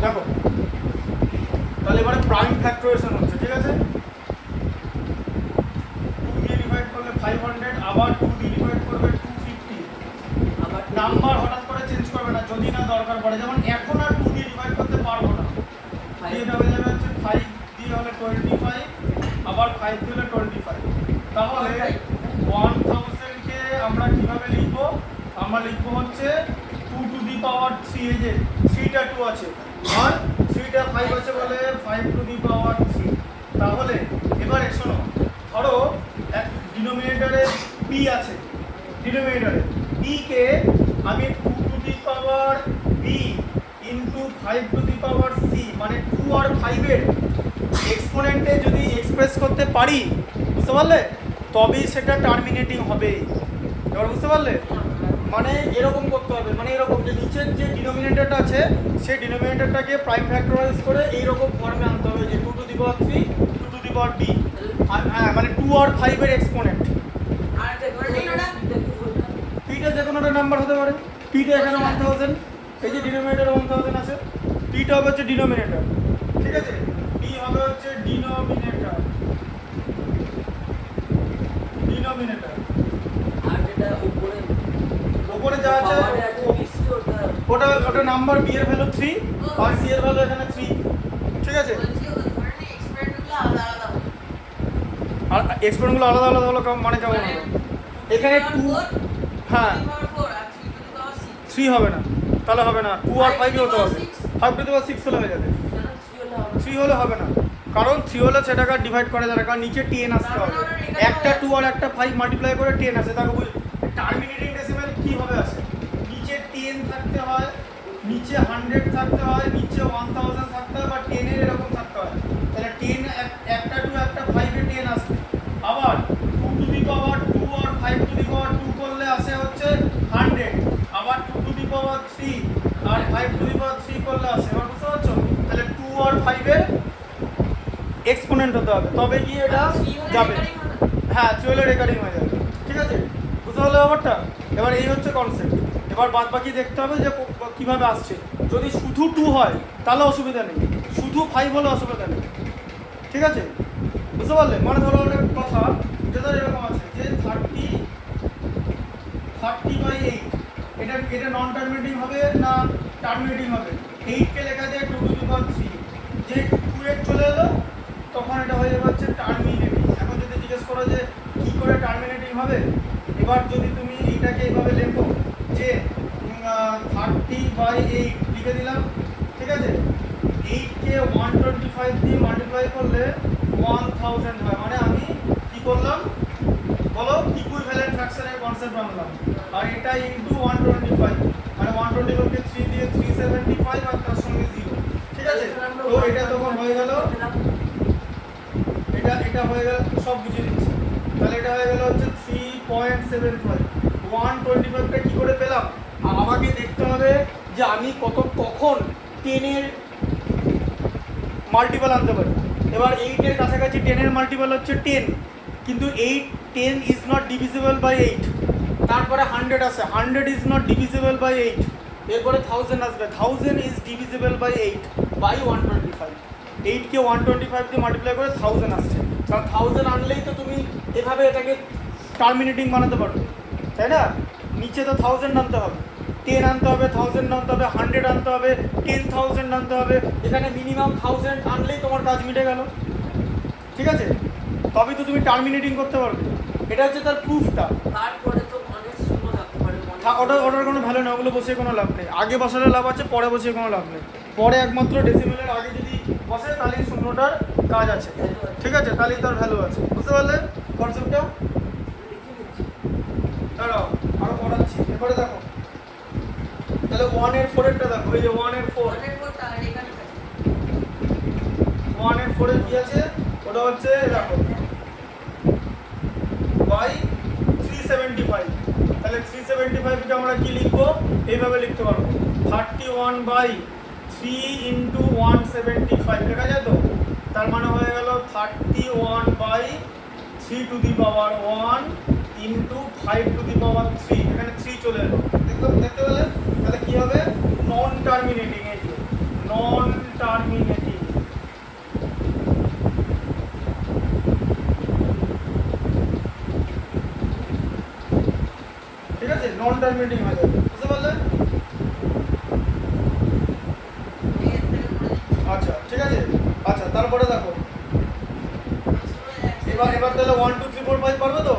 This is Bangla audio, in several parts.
দেখো তাহলে এবারে প্রাইম ফ্যাক্টরাইজেশন হচ্ছে, ঠিক আছে। 2 দিয়ে ডিভাইড করলে 500, আবার 2 দিয়ে ডিভাইড করবে 250, আবার নাম্বার হঠাৎ করে চেঞ্জ করবে না, যদি না দরকার পড়ে। যেমন এখন আর 2 দিয়ে ডিভাইড করতে পারবো না, এটা হয়ে যাবে হচ্ছে 5 দিয়ে হলে 25, আবার 5 দিয়ে হলে 25। তাহলে 1000 কে আমরা কিভাবে লিখবো? আমরা লিখবো হচ্ছে 2 টু দি পাওয়ার 3, এই যে 3টা 2 আছে আর 3টা 5 আছে বলে 5 টু দি পাওয়ার 3। তাহলে এবারে শোনো, ধরো এক ডিনোমিনেটরে p আছে, ডিনোমিনেটরে p কে আমি 2 two the power b into 5 to the power c মানে 2 আর 5 এর এক্সপোনেন্টে যদি এক্সপ্রেস করতে পারি, বুঝতে পারলে, তবেই সেটা টার্মিনেটিং হবে। এবার বুঝতে পারলে? মানে এরকম করতে হবে, মানে এরকম যে নিচের যে ডিনোমিনেটরটা আছে সেই ডিনোমিনেটরটাকে প্রাইম ফ্যাক্টরাইজ করে এইরকম ফর্মে আনতে হবে যে 2 two the power 3, 2 two the power b, হ্যাঁ মানে 2 আর 5 এর এক্সপোনেন্ট। আর পিটা যে কোনো একটা নাম্বার হতে পারে, পিটা এখানে 1000, এই যে ডিনোমিনেটর 1000 আছে, পিটা হবে হচ্ছে ডিনোমিনেটর, ঠিক আছে। পি হবে হচ্ছে ডিনোমিনেটর, ডিনোমিনেটর। আর যেটা উপরে যা আছে ওটা ওটা নাম্বার বি এর ভ্যালু 3 আর সি এর ভ্যালু এখানে 3, ঠিক আছে। আর এক্সপোনেন্টগুলো আলাদা আলাদা হলো মানে কেমন হবে? এখানে 2, হ্যাঁ 3 হবে না, তাহলে হবে না, 2 আর 5 হতে হবে, 5 টু দি পাওয়ার 6 হলে হয়ে যাবে। 3 হলে হবে না, কারণ 3 হলে সেটাকে ডিভাইড করা যাবে, কারণ নিচে 10 আসতে হবে। একটা 2 আর একটা 5 মাল্টিপ্লাই করে 10 আসে, তারপর টার্মিনেটিং ডেসিমাল কিভাবে আসে? নিচে 10 থাকতে হয়, নিচে 100 থাকতে হয়, নিচে 1000 থাকতে হয়, বা 10 এর এরকম থাকতে হয়। তাহলে 10 একটা 2 একটা 5 এ 10 আসবে। আবার 2 two the power 2 R 5 to the পাওয়ার 2 করলে আসে হচ্ছে 100, আবার 2 two the power 3 R 5 to the power 3 করলে আসে, এবার বুঝতে পারছো? তাহলে 2 আর 5 এর এক্সপোনেন্ট হতে হবে, তবে গিয়ে এটা যাবে। হ্যাঁ, 12 এর রেকারিং হয়ে যাবে, ঠিক আছে। বুঝতে পারলে ব্যাপারটা? এবার এই হচ্ছে কনসেপ্ট। এবার বাদ বাকি দেখতে হবে যে কিভাবে আসছে। যদি শুধু 2 হয় তাহলে অসুবিধা নেই, শুধু 5 হলে অসুবিধা নেই, ঠিক আছে। বুঝতে পারলে? মানে ধরো একটা কথা যেটা এরকম আছে যে 30/8, এটা নন টার্মিনেটিং হবে না টার্মিনেটিং হবে? 8 কে লেখা যায় 2 টু দি পাওয়ার 3, যে 2 চলে এলো তখন এটা হয়ে যাবে হচ্ছে টার্মিনেটিং। এখন যদি জিজ্ঞেস করো যে কী করে টার্মিনেটিং হবে, এবার যদি তুমি এইটাকে এইভাবে লেখো যে 30/8 লিখে দিলাম, ঠিক আছে। 8 কে 125 দিয়ে মাল্টিপ্লাই করলে 1000 হয়, মানে আমি কি করলাম বলো, ইকুইভ্যালেন্ট ফ্র্যাকশনের কনসেপ্ট আনলাম। আর এটা ইনটু 125, মানে 125 কে 3 দিয়ে 375 আর তার সঙ্গে 0, ঠিক আছে। তো এটা তখন হয়ে গেল, এটা হয়ে গেল, সব বুঝিয়ে দিচ্ছি। তাহলে এটা হয়ে গেল হচ্ছে 3.75। 125টা কি করে পেলাম? আর আমাকে দেখতে হবে যে আমি কখন 10 এর মাল্টিপল আনতে পারি। এবার 8 এর কাছাকাছি 10 এর মাল্টিপল হচ্ছে 10, কিন্তু 10 ইজ নট ডিভিজিবল বাই 8। তারপরে 100 আসে, 100 ইজ নট ডিভিজিবল বাই 8। এরপরে 1000 আসবে, 1000 ইজ ডিভিজিবল বাই 8 বাই 125। 8 কে 125 দিয়ে মাল্টিপ্লাই করে 1000 আসছে, কারণ 1000 আনলেই তো তুমি এভাবে এটাকে টার্মিনেটিং বানাতে পারবে, তাই না? নিচে তো 1000 আনতে হবে, 10 আনতে হবে, 1000 আনতে হবে, 100 আনতে হবে, 10,000 আনতে হবে। এখানে মিনিমাম 1000 আনলেই তোমার কাজ মিটে গেল, ঠিক আছে। তবেই তো তুমি টার্মিনেটিং করতে পারবে। এটা হচ্ছে তার প্রুফটা। তারপরে তো অনেক শূন্য থাকতে পারে, ওটার কোনো ভ্যালু নেই, ওগুলো বসিয়ে কোনো লাভ নেই। আগে বসালে লাভ আছে, পরে বসিয়ে কোনো লাভ নেই। পরে একমাত্র ডেসিমেলের আগে যদি বসে তাহলেই শূন্যটার কাজ আছে, ঠিক আছে, তাহলেই তার ভ্যালু আছে। বুঝতে পারলে কনসেপ্টটা? দাঁড়াও আরো পড়াচ্ছি, এবারে দেখো। তাহলে 1 এর 4 এরটা দেখো, এই যে 1 এর 4, 1 এর 4 এ কি আছে? ওটা হচ্ছে দেখো বাই 375। তাহলে 375 কে আমরা কি লিখবো? এইভাবে লিখতে পারবো, 31/3 ইন্টু 175, দেখা যায় তো? তার মানে হয়ে গেল 31/3 to the power 1 into 5 to the power 3। এখানে 3 চলে এলো, দেখতে পেলে? তাহলে কি হবে? নন টার্মিনেটিং, এই যে নন টার্মিনেটিং হয়ে যাবে, বুঝতে পারলে? আচ্ছা ঠিক আছে। আচ্ছা তারপরে দেখো এবার তাহলে 1 2 3 4 5 পারবে তো?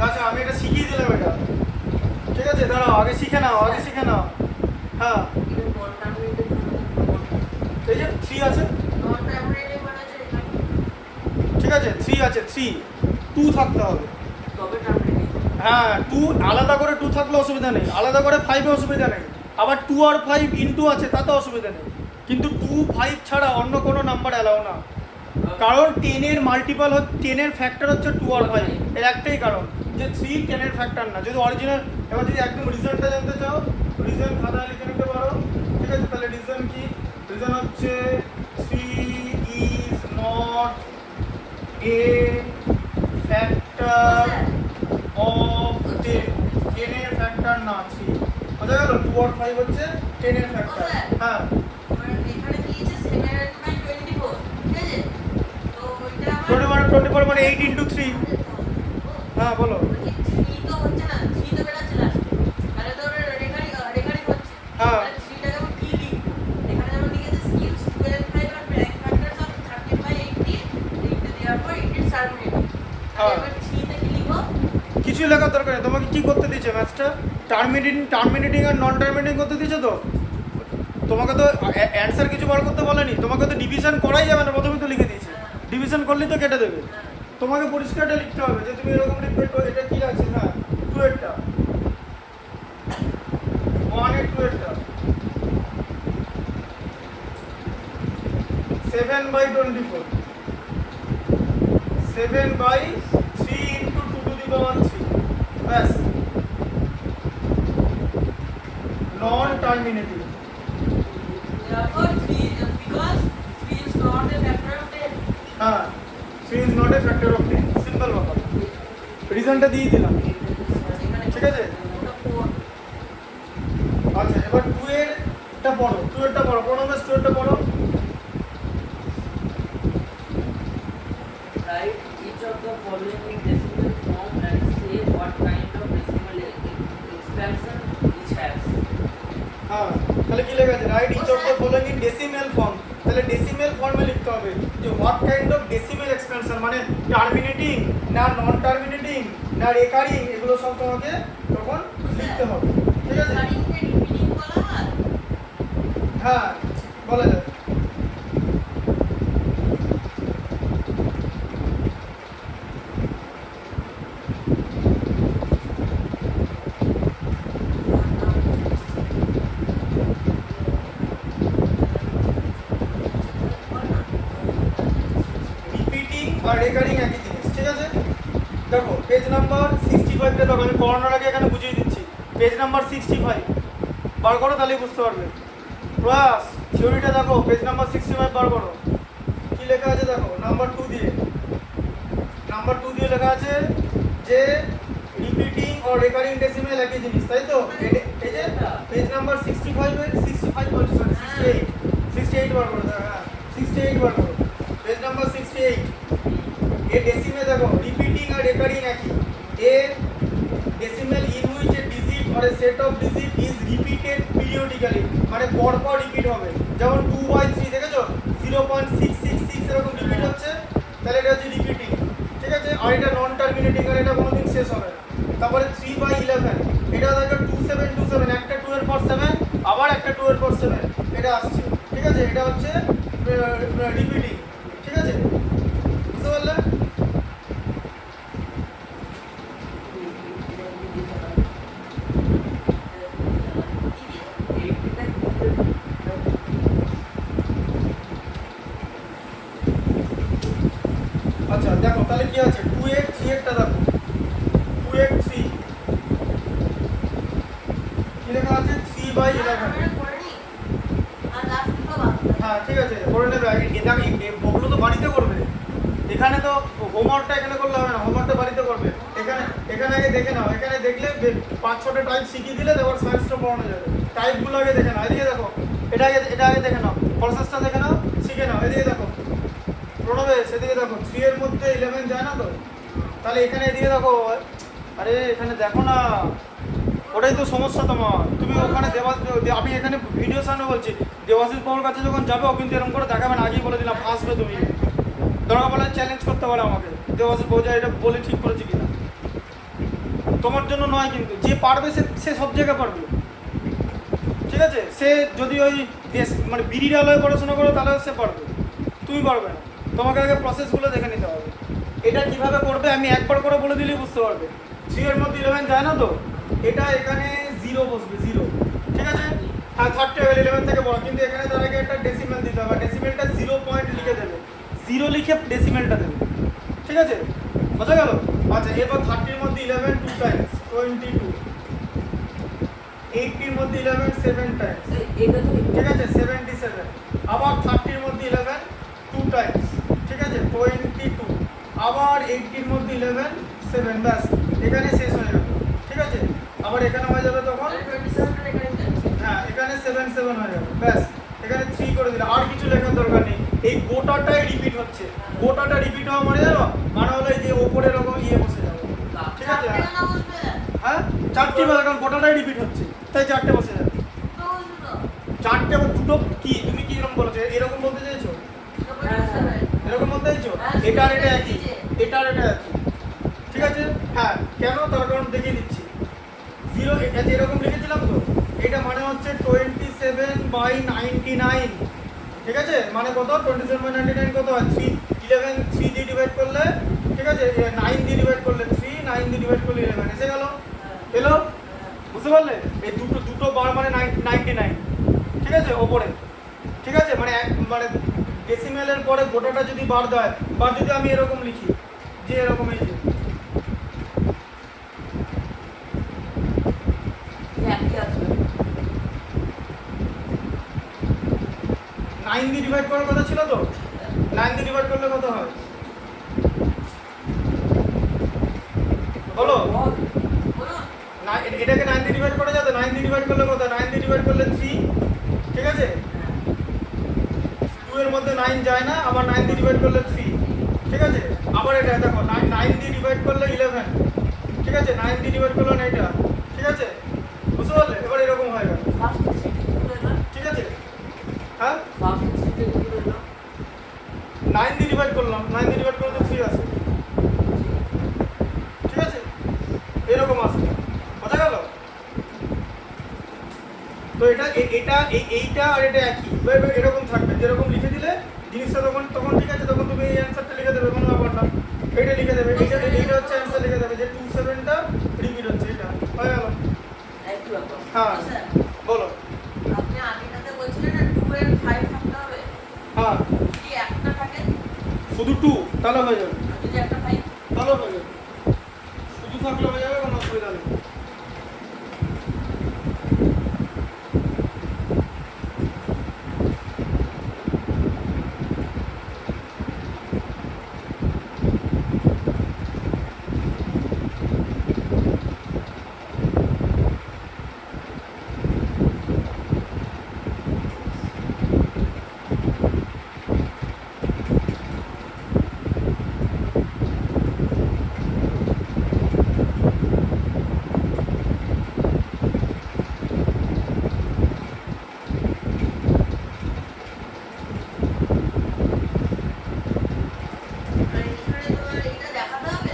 আচ্ছা আমি এটা শিখিয়ে দিলাম এটা, ঠিক আছে? দাঁড়াও আগে শিখে নাও, আগে শিখে নাও। হ্যাঁ এই যে 3 আছে, ঠিক আছে 3 আছে, 3 2 থাকতে হবে। হ্যাঁ 2 আলাদা করে 2 থাকলে অসুবিধা নেই, আলাদা করে 5 এ অসুবিধা নেই। আবার 2 আর 5 ইনটু আছে তাতে অসুবিধা নেই, কিন্তু 2 5 ছাড়া অন্য কোনো নাম্বার অ্যালাউ না। কারণ 10 এর মাল্টিপল হচ্ছে 10 এর ফ্যাক্টর হচ্ছে 2 আর 5, এর একটাই কারণ যে 3 10 এর ফ্যাক্টর না। যদি অরিজিনাল, এবার যদি একদম রিজনটা জানতে চাও, রিজন খাতা লিখে নিতে পারো, ঠিক আছে? তাহলে রিজন কি? রিজন হচ্ছে 3 is not a factor of 10, 10 এর ফ্যাক্টর না 3, বোঝা গেল? 2 আর 5 হচ্ছে 10 এর ফ্যাক্টর। হ্যাঁ 24 মানে 8 ইন্টু 3। হ্যাঁ বলো। হ্যাঁ কিছু লেখার দরকার নেই, তোমাকে কি করতে দিয়েছে ম্যাথসটা? টার্মিনেটিং আর নন টার্মিনেটিং করতে দিয়েছে তো। তোমাকে তো অ্যান্সার কিছু বার করতে বলেনি, তোমাকে তো ডিভিশন করাই যাবে না, প্রথমে তো লিখে দিয়েছে। ডিভিশন করলেই তো কেটে দেবে। তোমাকে পরিষ্কারটা লিখতে হবে যে তুমি এরকম লিখবে, তো এটা কি আছে? হ্যাঁ 2 এরটা 1 এর 2 এরটা 7/24, 7/3 ইন্টু 2 টু দি পাওয়ার 3, ব্যাস। নন টার্মিনেটিং। হ্যাঁ 3 is not a factor of 10, simple ব্যাপার। রিজনটা দিয়ে দিলাম, ঠিক আছে? আচ্ছা এবার 2 এরটা পড়ো, 2 এরটা পড়ো, প্রোনোমাস 2 এরটা পড়ো। Write each of the following in decimal form and say what kind of decimal expansion each has. হ্যাঁ তাহলে কি লেখা আছে? Write each of the following in decimal form. তাহলে ডেসিমেল ফর্মে লিখতে হবে যে what kind of decimal expansion, মানে টার্মিনেটিং না নন টার্মিনেটিং না রেকারিং, এগুলো সব তোমাকে তখন লিখতে হবে, ঠিক আছে? হ্যাঁ বলা যায়। রিপিটিং আর রেকারিং একই জিনিস, ঠিক আছে? দেখো পেজ নাম্বার 65টা দেখো, আমি পড়ানোর আগে এখানে বুঝিয়ে দিচ্ছি। পেজ নাম্বার 65 বার করো, তাহলেই বুঝতে পারবে। প্লাস থিওরিটা দেখো, পেজ নাম্বার 65 বার করো। কি লেখা আছে দেখো, নাম্বার 2 দিয়ে, নাম্বার 2 দিয়ে লেখা আছে যে রিপিটিং আর রেকারিং ডেসিমেল একই জিনিস, তাই তো? এই যে পেজ নাম্বার 65 এর 65 বলছি, সরি 68 বার করো। হ্যাঁ 68 বার করো, পেজ নাম্বার 68। এ ডেসিমেল দেখো, রিপিটিং আর রেকারিং একই। A decimal in which a digit or a set of digit is repeated periodically, মানে পরপর রিপিট হবে। যেমন 2/3 দেখেছো 0.666 এরকম রিপিট হচ্ছে, তাহলে এটা হচ্ছে রিপিটিং, ঠিক আছে? আর এটা নন টার্মিনেটিং, আর এটা কোনোদিন শেষ হবে না। তারপরে 3/11 এটা দেখো 2727, একটা 2 এর পর 7 আবার একটা 2 এর পর 7 এটা আসছে, ঠিক আছে? এটা হচ্ছে রিপিটিং, ঠিক আছে? বুঝতে পারলে? আচ্ছা দেখো তাহলে কি আছে, 2 এর 3 এরটা দেখো, 2 এর 3 কি লেখা আছে? 3/11। হ্যাঁ ঠিক আছে করে নেবে। ওগুলো তো বাড়িতে করবে, এখানে তো হোমওয়ার্কটা এখানে করলে হবে না, হোমওয়ার্কটা বাড়িতে করবে। এখানে এখানে আগে দেখে নাও, এখানে দেখলে 5-6টা টাইপ শিখিয়ে দিলে তারপর সায়েন্সটা পড়ানো যাবে। টাইপগুলো আগে দেখে নাও, এদিকে দেখো, এটা আগে দেখে নাও, প্রসেসটা দেখে নাও, শিখে নাও। এদিকে দেখো প্রণবে, সেদিকে দেখো 3 এর মধ্যে 11 যায় না তো? তাহলে এখানে এদিকে দেখো, আরে এখানে দেখো না, ওটাই তো সমস্যা তোমার। তুমি ওখানে আমি এখানে ভিডিও সামনে বলছি, দেবাশিস বাবুর কাছে যখন যাবে ও কিন্তু এরকম করে দেখাবে না, আগেই বলে দিলাম আসবে তুমি। দরকার বলে চ্যালেঞ্জ করতে পারে আমাকে, দেবাশিস বাবু যা এটা বলে ঠিক করেছি কিনা। তোমার জন্য নয় কিন্তু, যে পারবে সে সব জায়গায় পারবে, ঠিক আছে? সে যদি ওই মানে বিড়ির আলোয় পড়াশোনা করে তাহলে সে পারবে, তুমি পারবে না। তোমাকে আগে প্রসেসগুলো দেখে নিতে হবে। এটা কিভাবে করবে আমি একবার করে বলে দিলেই বুঝতে পারবে। 3 এর মধ্যে 11 যায় না তো, এটা এখানে 0 বসবে, 0, ঠিক আছে? হ্যাঁ, 11 থেকে বড়, কিন্তু এখানে তার আগে একটা ডেসিমেল দিতে হবে, ডেসিমেলটা 0 পয়েন্ট লিখে দেবে, 0 লিখে ডেসিমেলটা দেবে, ঠিক আছে? বোঝা গেল? আচ্ছা, এবার 30 এর মধ্যে 11 2 টাইমস 22, 80 এর মধ্যে 11 7 টাইমস, ঠিক আছে? 77। আবার 30 এর মধ্যে 11 2 টাইমস, ঠিক আছে? 22। আবার 80 এর মধ্যে 11 7, ব্যাস এখানে শেষ হয়ে গেল, ঠিক আছে? আবার এখানে হয়ে যাবে তখন, হ্যাঁ এখানে 7 7 হয়ে যাবে, ব্যাস এখানে 3 করে দিলে আর কিছু লেখার দরকার নেই। এই গোটাটাই রিপিট হচ্ছে, গোটাটা রিপিট হওয়া মানে জানো মানে হলো এই যে ওপরে এরকম বসে যাবে, ঠিক আছে? হ্যাঁ, 4টি বসে, কারণ গোটাটাই রিপিট হচ্ছে তাই 4টে বসে যাবে। 4টে দুটো কি তুমি কি এরকম বলেছো, এরকম বলতে চাইছো? এরকম বলতে চাইছো? এটা আর এটা একই, এটা আর এটা একই, ঠিক আছে? হ্যাঁ, কেন? তার কারণ দেখিয়ে দিচ্ছি। 0 এটা এরকম লিখেছিলাম তো, এটা মানে হচ্ছে 27/99, ঠিক আছে? মানে কত? 27/99 কত হয়? 3 দিয়ে ডিভাইড করলে, ঠিক আছে? 9 দিয়ে ডিভাইড করলে 3, 9 দিয়ে ডিভাইড করলে 11 এসে গেল, এলো? বুঝতে পারলে? এই দুটো বার মানে 99, ঠিক আছে? ওপরে, ঠিক আছে? মানে মানে ডেসিমেলের পরে গোটাটা যদি বার দেয়, বা যদি আমি এরকম লিখি যে এরকম এই যে 9 দিয়ে ডিভাইড করার কথা ছিল তো, 9 দিয়ে ডিভাইড করলে কত হয় বলো? না, এটাকে 9 দিয়ে ডিভাইড করা যাবে, 9 দিয়ে ডিভাইড করলে কত? 9 দিয়ে ডিভাইড করলে 3, ঠিক আছে? 2 এর মধ্যে 9 যায় না, আবার 9 দিয়ে ডিভাইড করলে 3, ঠিক আছে? আবার এটা দেখো 9 দিয়ে ডিভাইড করলে 11, ঠিক আছে? 9 দিয়ে ডিভাইড করলে না এটা, ঠিক আছে? বুঝতে পারলে? এবার এরকম হয়ে গেল, ঠিক আছে? হ্যাঁ, 9 দিয়ে ডিভাইড করলাম, 9 দিয়ে ডিভাইড করলে তো 3 আসে, ঠিক আছে? এরকম আসবে, বোঝা গেল? তো এইটা আর এটা একই, এরকম থাকবে, যেরকম লিখে দিলে জিনিসটা তখন ঠিক আছে, তখন তুমি এই অ্যান্সারটা লিখে দেবে, কোনো ব্যাপার না, এইটা লিখে দেবে, এইটা হচ্ছে অ্যান্সার লিখে দেবে যে 27টা রিপিট হচ্ছে, এটা হয়ে গেল। হ্যাঁ বলো। আপনি আগেটাতে বলছিলেন না 2 এর 5 থাকতে হবে, হ্যাঁ, যদি একটা থাকে শুধু 2 তাহলে হয়ে যাবে, আর যদি একটা 5 তাহলে হয়ে যাবে, শুধু থাকলে হয়ে যাবে, কোনো অসুবিধা নেই। আর এখানে তোমার এটা দেখাতে হবে।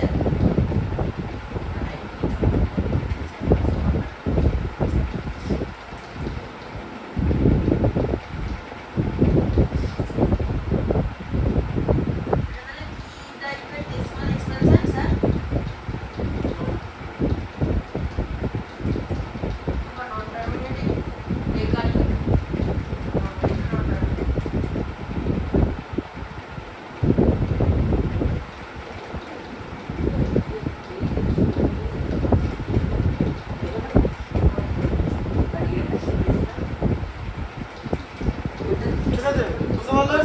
ঠিক আছে? বুঝতে পারলে?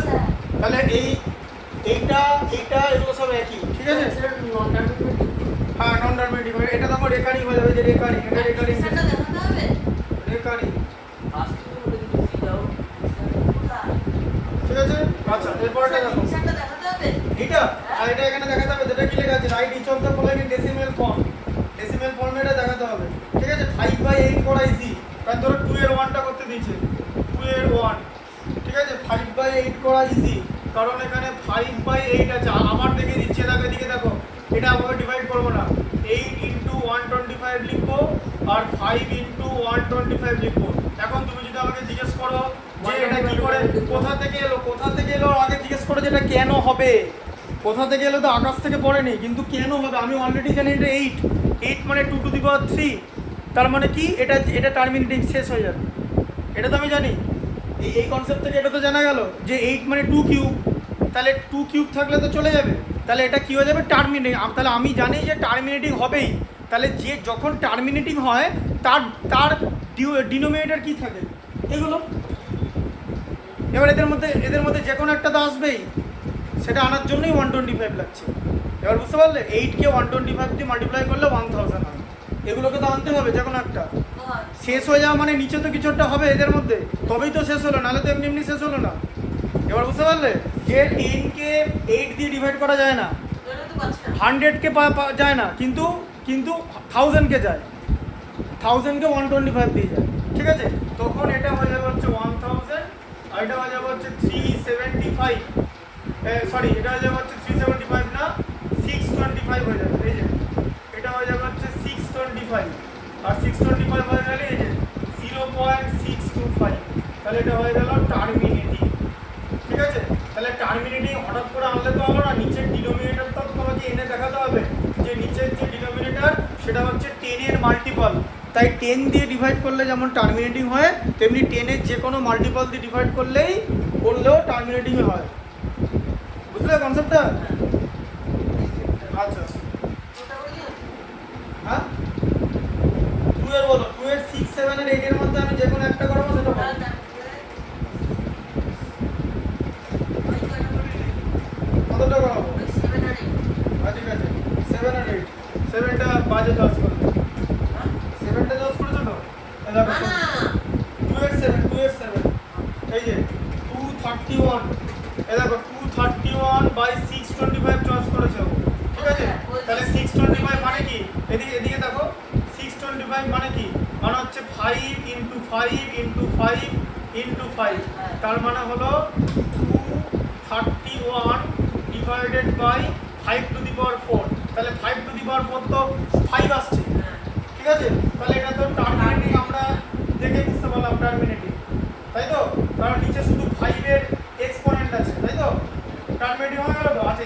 তাহলে এইটা এগুলো সব একই, ঠিক আছে? হ্যাঁ, নন টার্মিনেটিভ, এটা তখন রেকারিং হয়ে যাবে, যে রেকারিং, এটা রেকারিং, দেখাতে হবে রেকারিং, ঠিক আছে? আচ্ছা, এরপরটা দেখো, দেখাতে হবে এটা আর এটা এখানে দেখাতে হবে, যেটা কি লেখা আছে write each of the following in decimal form. Decimal ফর্মে এটা দেখাতে হবে, ঠিক আছে। 5/8 করা ইজি, কারণ ধরো 2 এর 1টা করতে দিয়েছে, 2 এর 1, ঠিক আছে। 5/8 করা ইজি, কারণ এখানে 5/8 আছে। আমার দেখে দিচ্ছে, দেখো এদিকে দেখো, এটা আমাকে ডিভাইড করবো না, 8 ইন্টু 125 লিখবো আর 5 ইন্টু 125 লিখবো। এখন তুমি যদি আমাকে জিজ্ঞেস করো যে এটা কি করে, কোথা থেকে এলো আগে জিজ্ঞেস করো যে এটা কেন হবে। কোথা থেকে এলো তো আকাশ থেকে পড়েনি, কিন্তু কেন হবে আমি অলরেডি জানি। এটা 8 মানে 2 টু দি পাওয়ার 3, তার মানে কি এটা টার্মিনেটিং শেষ হয়ে যাবে, এটা তো আমি জানি। এই কনসেপ্ট থেকে এটা তো জানা গেল যে 8 মানে 2 কিউব, তাহলে 2 কিউব থাকলে তো চলে যাবে, তাহলে এটা কি হয়ে যাবে টার্মিনেটিং। তাহলে আমি জানি যে টার্মিনেটিং হবেই, তাহলে যে যখন টার্মিনেটিং হয় তার ডিনোমিনেটর কি থাকে এগুলো। এবার এদের মধ্যে যে কোনো একটা তো আসবেই, সেটা আনার জন্যই 125 লাগছে। এবার বুঝতে পারলে 8কে 125 দিয়ে মাল্টিপ্লাই করলে 1000 হয়, এগুলোকে তো আনতে হবে যে কোনো একটা। শেষ হয়ে যাওয়া মানে নিচে তো কিছু একটা হবে এদের মধ্যে, তবেই তো শেষ হলো, নাহলে তো এমনি শেষ হলো না। এবার বুঝতে পারলে যে 10কে 8 দিয়ে ডিভাইড করা যায় না, 100কে যায় না, কিন্তু 1000কে যায়, 1000কে 125 দিয়ে যায়, ঠিক আছে। তখন এটা হয়ে যাবে হচ্ছে 1000 আর এটা হয়ে যাবে হচ্ছে 375, সরি এটা হয়ে যাবে হচ্ছে 375 না 625 হয়ে যাবে। এই যে এটা হয়ে যাবে হচ্ছে 625 আর 625 হয়ে গেলে এই যে 0.625, তাহলে এটা হয়ে গেল টার্মিনেটিং, ঠিক আছে। তাহলে টার্মিনেটিং হঠাৎ করে আনলে তো হলো না, নিচের ডিনোমিনেটরটা তোমাকে এনে দেখাতে হবে যে নিচের যে ডিনোমিনেটর সেটা হচ্ছে 10 এর মাল্টিপল। তাই 10 দিয়ে ডিভাইড করলে যেমন টার্মিনেটিং হয়, তেমনি 10 এর যে কোনো মাল্টিপল দিয়ে ডিভাইড করলেও টার্মিনেটিং হয়। বুঝলে কনসেপ্টটা? আচ্ছা হ্যাঁ 2 এর বলো, 2 এর 6, 7 আর 8 এর মধ্যে আমি যে কোনো একটা করবো, সেটা বলো। কতটা করাবো? ঠিক আছে 7 আর 8, 7টা বাজে চয়েস করবে, 7টা চয়েস করেছো তো? এই দেখো 2 এর 7, এই যে 231, এই দেখো 231/625 চয়েস করেছো, ঠিক আছে। তাহলে 625 মানে কি, এদিকে দেখো 625 মানে কি, মানে হচ্ছে 5 ইন্টু 5 ইন্টু 5 ইন্টু 5, তার মানে হলো 231 ডিভাইডেড বাই 5 টু দি পাওয়ার 4, তাহলে 5 টু দি পাওয়ার 4 তো 5 আসছে, ঠিক আছে। তাহলে এটা তো টার্মিনেটিং, আমরা দেখে বুঝতে পারলাম টার্মিনেটিং, তাই তো, কারণ নিচে শুধু 5 এর এক্সপোনেন্ট আছে, তাই তো, টার্মিনেটিং হয়ে গেল তো। আচ্ছা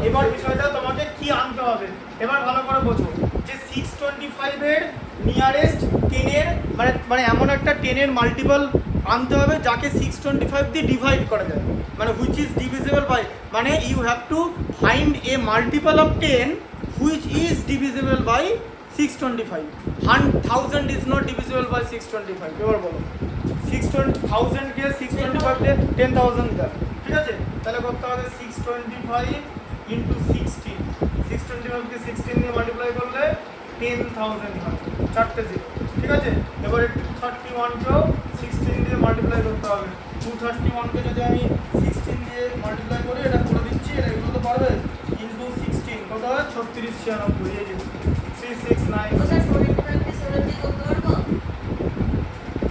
এবার বিষয়টা তোমাকে কি আনতে হবে, এবার ভালো করে বোঝো যে 625 এর নিয়ারেস্ট 10 এর মানে এমন একটা 10 এর মাল্টিপল আনতে হবে যাকে 625 দিয়ে ডিভাইড করা যায়, মানে হুইচ ইজ ডিভিজিবল বাই, মানে you have to find a multiple of 10 which is divisible by 625। 1000 is not divisible by 625। এবার বলো 1000 কে 625 দিয়ে 10000 দেয়, ঠিক আছে। তাহলে করতে হবে 625 ইন্টু 16, 625 কে 16 দিয়ে মাল্টিপ্লাই করলে 10000 হয়, 4টে 0, ঠিক আছে। এবারে 231 কেও 16 দিয়ে মাল্টিপ্লাই করতে হবে। 231 কে যদি আমি 16 দিয়ে মাল্টিপ্লাই করি, এটা করে দিচ্ছি, এটা এগুলো তো পারবে, ইন্টু 16 কত হয় 36 96, এই যে 369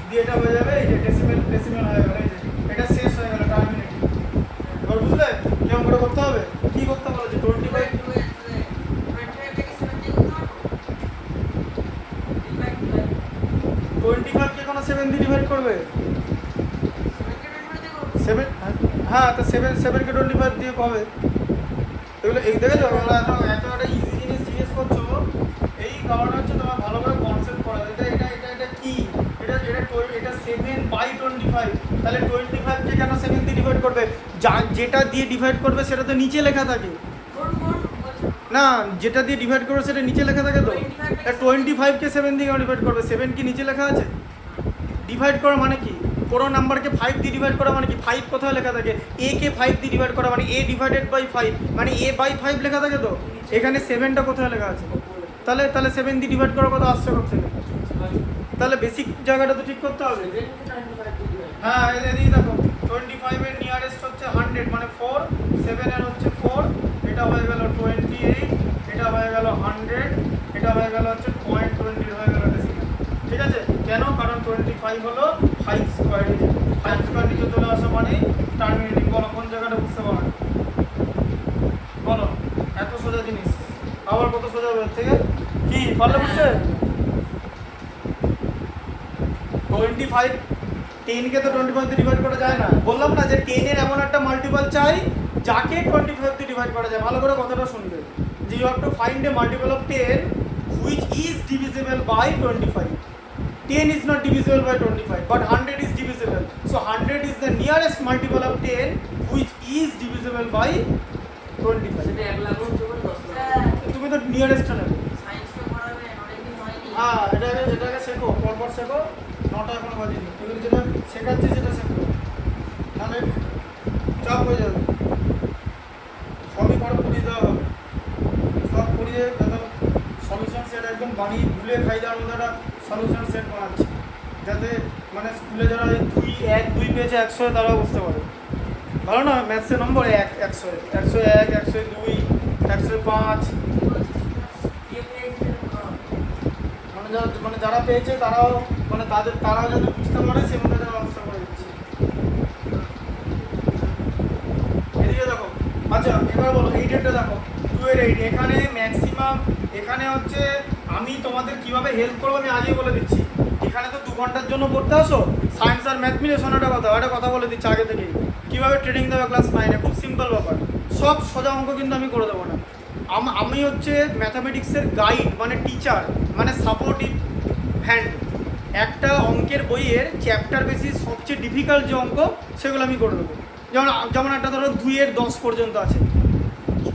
দিয়ে এটা হয়ে যাবে। এই যে ডেসিমেল হয়ে গেল, এই যে এটা শেষ হয়ে গেল টার্মিনেটিং। এবার বুঝলে কেমন করে করতে হবে, কি করতে হবে যে 25 কে কোনো 7 দিয়ে ডিভাইড করবে, 7, হ্যাঁ তো 7 কে 25 দিয়ে হবে। এগুলো এই দেখে যাবে, এত একটা ইজি জিনিস জিজ্ঞেস করছো, এই কারণে হচ্ছে তোমার ভালো করে কনসেপ্ট করা। এটা কি, এটা 7/25, তাহলে 25 কে কেন 7 দিয়ে ডিভাইড করবে, যেটা দিয়ে ডিভাইড করবে সেটা তো নিচে লেখা থাকে না, যেটা দিয়ে ডিভাইড করবে সেটা নিচে লেখা থাকে তো। 25 কে 7 দিয়ে ডিভাইড করবে, 7 কি নিচে লেখা আছে? ডিভাইড করা মানে কি, কোনো নাম্বারকে 5 দিয়ে ডিভাইড করা মানে কি, 5 কোথায় লেখা থাকে, a কে 5 দিয়ে ডিভাইড করা মানে a ডিভাইডেড বাই 5, মানে a বাই 5 লেখা থাকে তো। এখানে 7টা কোথায় লেখা আছে, তাহলে 7 দিয়ে ডিভাইড করার কথা আসছে কোথা থেকে, তাহলে বেসিক জায়গাটা তো ঠিক করতে হবে। হ্যাঁ এদিকে দেখো 25 এর নিয়ারেস্ট হচ্ছে 100 মানে 4, 7 এর হচ্ছে 4, এটা হয়ে গেল 28, এটা হয়ে গেল 100, এটা হয়ে গেল হচ্ছে 0.20 হয়ে গেল ডেসিমেল। ঠিক আছে? কেন? কারণ 25 হলো 5 স্কয়ার নিচে, 5 স্কয়ার নিচে চলে আসা মানে টার্মিনেটিং। বলো কোন জায়গাটা বুঝতে পারো? বলো, এত সোজা জিনিস আবার কত সোজা হবে এর থেকে? কি পারলে বুঝছে? 25, 10 কে তো 25 দিয়ে ডিভাইড করা যায় না। বললাম না যে 10 এর এমন একটা মাল্টিপল চাই যাকে 25 দিয়ে ডিভাইড করা যায়। ভালো করে কথাটা শুনবে যে you have to find a multiple of 10 which is divisible by 25. 10 is not divisible by 25 but 100 is divisible. So 100 is the nearest multiple of 10 which is divisible by 25. সেটা 1 লাখ হচ্ছে বলে 10 লাখ। স্যার তুমি তো নিয়ারেস্ট নেবে। সায়েন্সে পড়াবেন অনেকদিন হয়নি। হ্যাঁ, এটাকে শেখো, পরপর শেখো, 9টা এখনো বাজেনি। এগুলো যেটা শেখাচ্ছি সেটা শেখো, নাহলে চাপ হয়ে যাবে। সবই পরে পড়িয়ে দেওয়া হবে, সব পড়িয়ে একদম সলিউশন সেট একদম বানিয়ে ভুলে খাই দেওয়ার মধ্যে একটা সলিউশন সেট বানাচ্ছি, যাতে মানে স্কুলে যারা এই 2 পেয়েছে 100 তারাও বুঝতে পারে। ভালো না? ম্যাথসের নম্বর 1, 100, 101, 102, 105, কে পেয়েছেন? মানে যারা পেয়েছে তারাও মানে তারাও যাতে বুঝতে পারে সে মধ্যে ব্যবস্থা করে দিচ্ছে। এদিকে দেখো, আচ্ছা এবার বলো এই ডেটটা দেখো 2 এর 8 এখানে ম্যাক্সিমাম, এখানে হচ্ছে আমি তোমাদের কিভাবে হেল্প করবো আমি আগেই বলে দিচ্ছি। এখানে তো 2 ঘন্টার জন্য পড়তে আসো, সায়েন্স আর ম্যাথ মিলে শোনো একটা কথা বলে দিচ্ছি আগে থেকেই, কীভাবে ট্রেনিং দেবে ক্লাস 9-এ। খুব সিম্পল ব্যাপার, সব সোজা অঙ্ক কিন্তু আমি করে দেবো না। আমি হচ্ছে ম্যাথামেটিক্সের গাইড মানে টিচার মানে সাপোর্টিভ হ্যান্ড। একটা অঙ্কের বইয়ের চ্যাপ্টার বেসিস সবচেয়ে ডিফিকাল্ট যে অঙ্ক সেগুলো আমি করে দেবো। যেমন একটা ধরো 2 এর 10 পর্যন্ত আছে,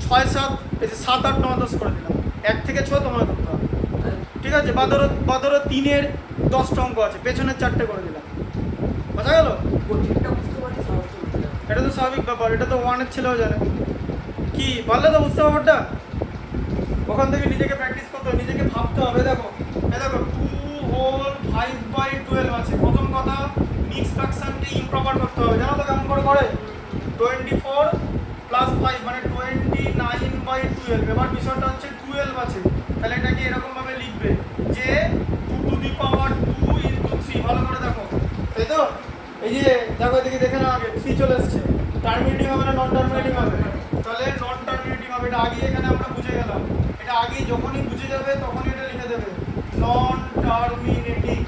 6, 7, 7, 8, 9, 10 করে দিলাম, 1 থেকে 6 তোমার করতে হবে। ঠিক আছে? বা ধরো 3 এর 10টা অঙ্ক আছে, পেছনের 4টে করে দিলাম। বোঝা গেল? কঠিনটা বুঝতে পারি, সহজটা বুঝতে পারি। এটা তো স্বাভাবিক ব্যাপার, এটা তো 1 এর ছেলেও জানে। কি পারলে তো বুঝতে ব্যাপারটা? ওখান থেকে নিজেকে প্র্যাকটিস করতে হবে, নিজেকে ভাবতে হবে। দেখো 2/5/12 আছে। প্রথম কথা, মিক্স ফ্র্যাকশনকে ইমপ্রপার করতে হবে। জানো তো কেমন করে? 24 + 5 মানে 29/12। এবার বিষয়টা হচ্ছে 12 আছে, তাহলে এটাকে এরকমভাবে লিখবে যে 2 × 2 × 3। ভালো করে দেখো, তাই তো? এই যে দেখো, এদিকে দেখে নাও, আগে 3 চলে এসছে। টার্মিনেটিং হবে না নন টার্মিনেটিং হবে? তাহলে নন টার্মিনেটিং হবে। এটা আগে এখানে আমরা বুঝে গেলাম। এটা আগে যখনই বুঝে যাবে তখনই এটা লিখে দেবে নন টার্মিনেটিং।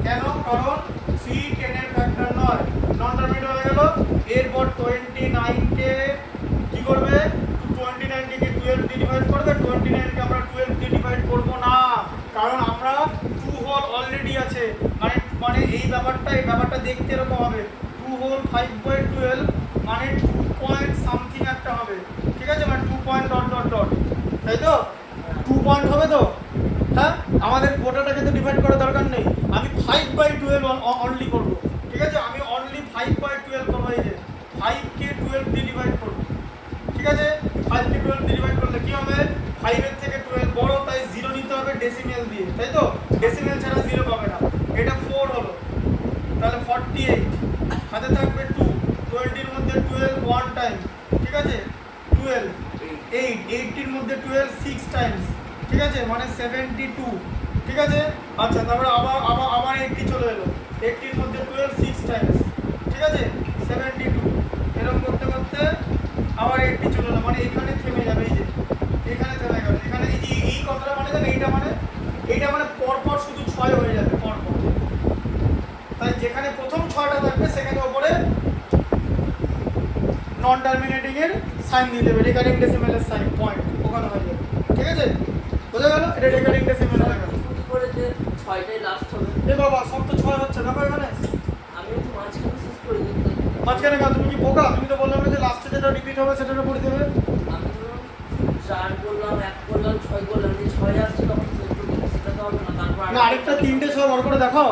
কেন? কারণ 3 10 এর ফ্যাক্টর নয়, নন টার্মিনেটিং হয়ে গেল। এরপর 29কে কি করবে? 29কে 12 দিয়ে ডিভাইড করবে। 29কে আমরা 12 দিয়ে ডিভাইড করব না, কারণ আমরা 2 হোল অলরেডি আছে। মানে এই ব্যাপারটা দেখতে এরকম হবে। 2/5/12 মানে 2 পয়েন্ট সামথিং একটা হবে। ঠিক আছে? মানে 2 পয়েন্ট ডট ডট ডট, তাই তো? 2 পয়েন্ট হবে তো? হ্যাঁ, আমাদের গোটাটাকে তো ডিভাইড করার দরকার নেই। আমি 5/12 অনলি করব। ঠিক আছে? আমি অনলি 5/12 করবো। এই যে 5কে 12 দিয়ে ডিভাইড করবো। ঠিক আছে? 5কে 12 দিয়ে ডিভাইড করলে কি হবে? 5 এর থেকে 12 বড়, তাই 0 নিতে হবে ডেসিমেল দিয়ে, তাই তো? ডেসিমেল ছাড়া 0 পাবে না। এটা 4 হলো, তাহলে 48 হাতে থাকবে 2। 20 এর মধ্যে 12 1 টাইম। ঠিক আছে? 12 8, 80 এর মধ্যে 12 6 টাইমস। ঠিক আছে? মানে 72। ঠিক আছে? আচ্ছা, তারপরে আবার 80 চলে এলো। 80 এর মধ্যে 12 6 টাইমস। ঠিক আছে? 72। এরকম করতে করতে আবার 80 চলে এলো, মানে এখানে থেমে যাবে। এই যে এখানে থেমে গেল। এখানে এই যে এই কথাটা মানে জানো, এইটা মানে পরপর শুধু 6 হয়ে যাবে পরপর। তাই যেখানে প্রথম 6টা থাকবে সেখানে ওপরে নন টার্মিনেটিং এর সাইন দিয়ে দেবে, রেকারিং ডেসিমেলের সাইন পয়েন্ট ওখানে হয়ে যাবে। ঠিক আছে? বোঝা গেল? এটা রেকারিং ডেসিমেল হয়ে গেল। শুরু করে যে 6টাই লাস্ট হবে। এ বাবা, সব তো 6 হচ্ছে। দেখো এখানে আমি তো মাঝখানে শেষ করে দিই। মাঝখানে কেন? তুমি কি বোকা? তুমি তো বললাম যে লাস্টে যেটা রিপিট হবে সেটার উপর দেবে। আমি ধরুন 4 করলাম, 1 করলাম, 6 করলাম, যে 6 আসছে তখন শেষ করে দিই। সেটা তো হবে না। তারপর না, আরেকটা 3টে 6 বার করে দেখাও।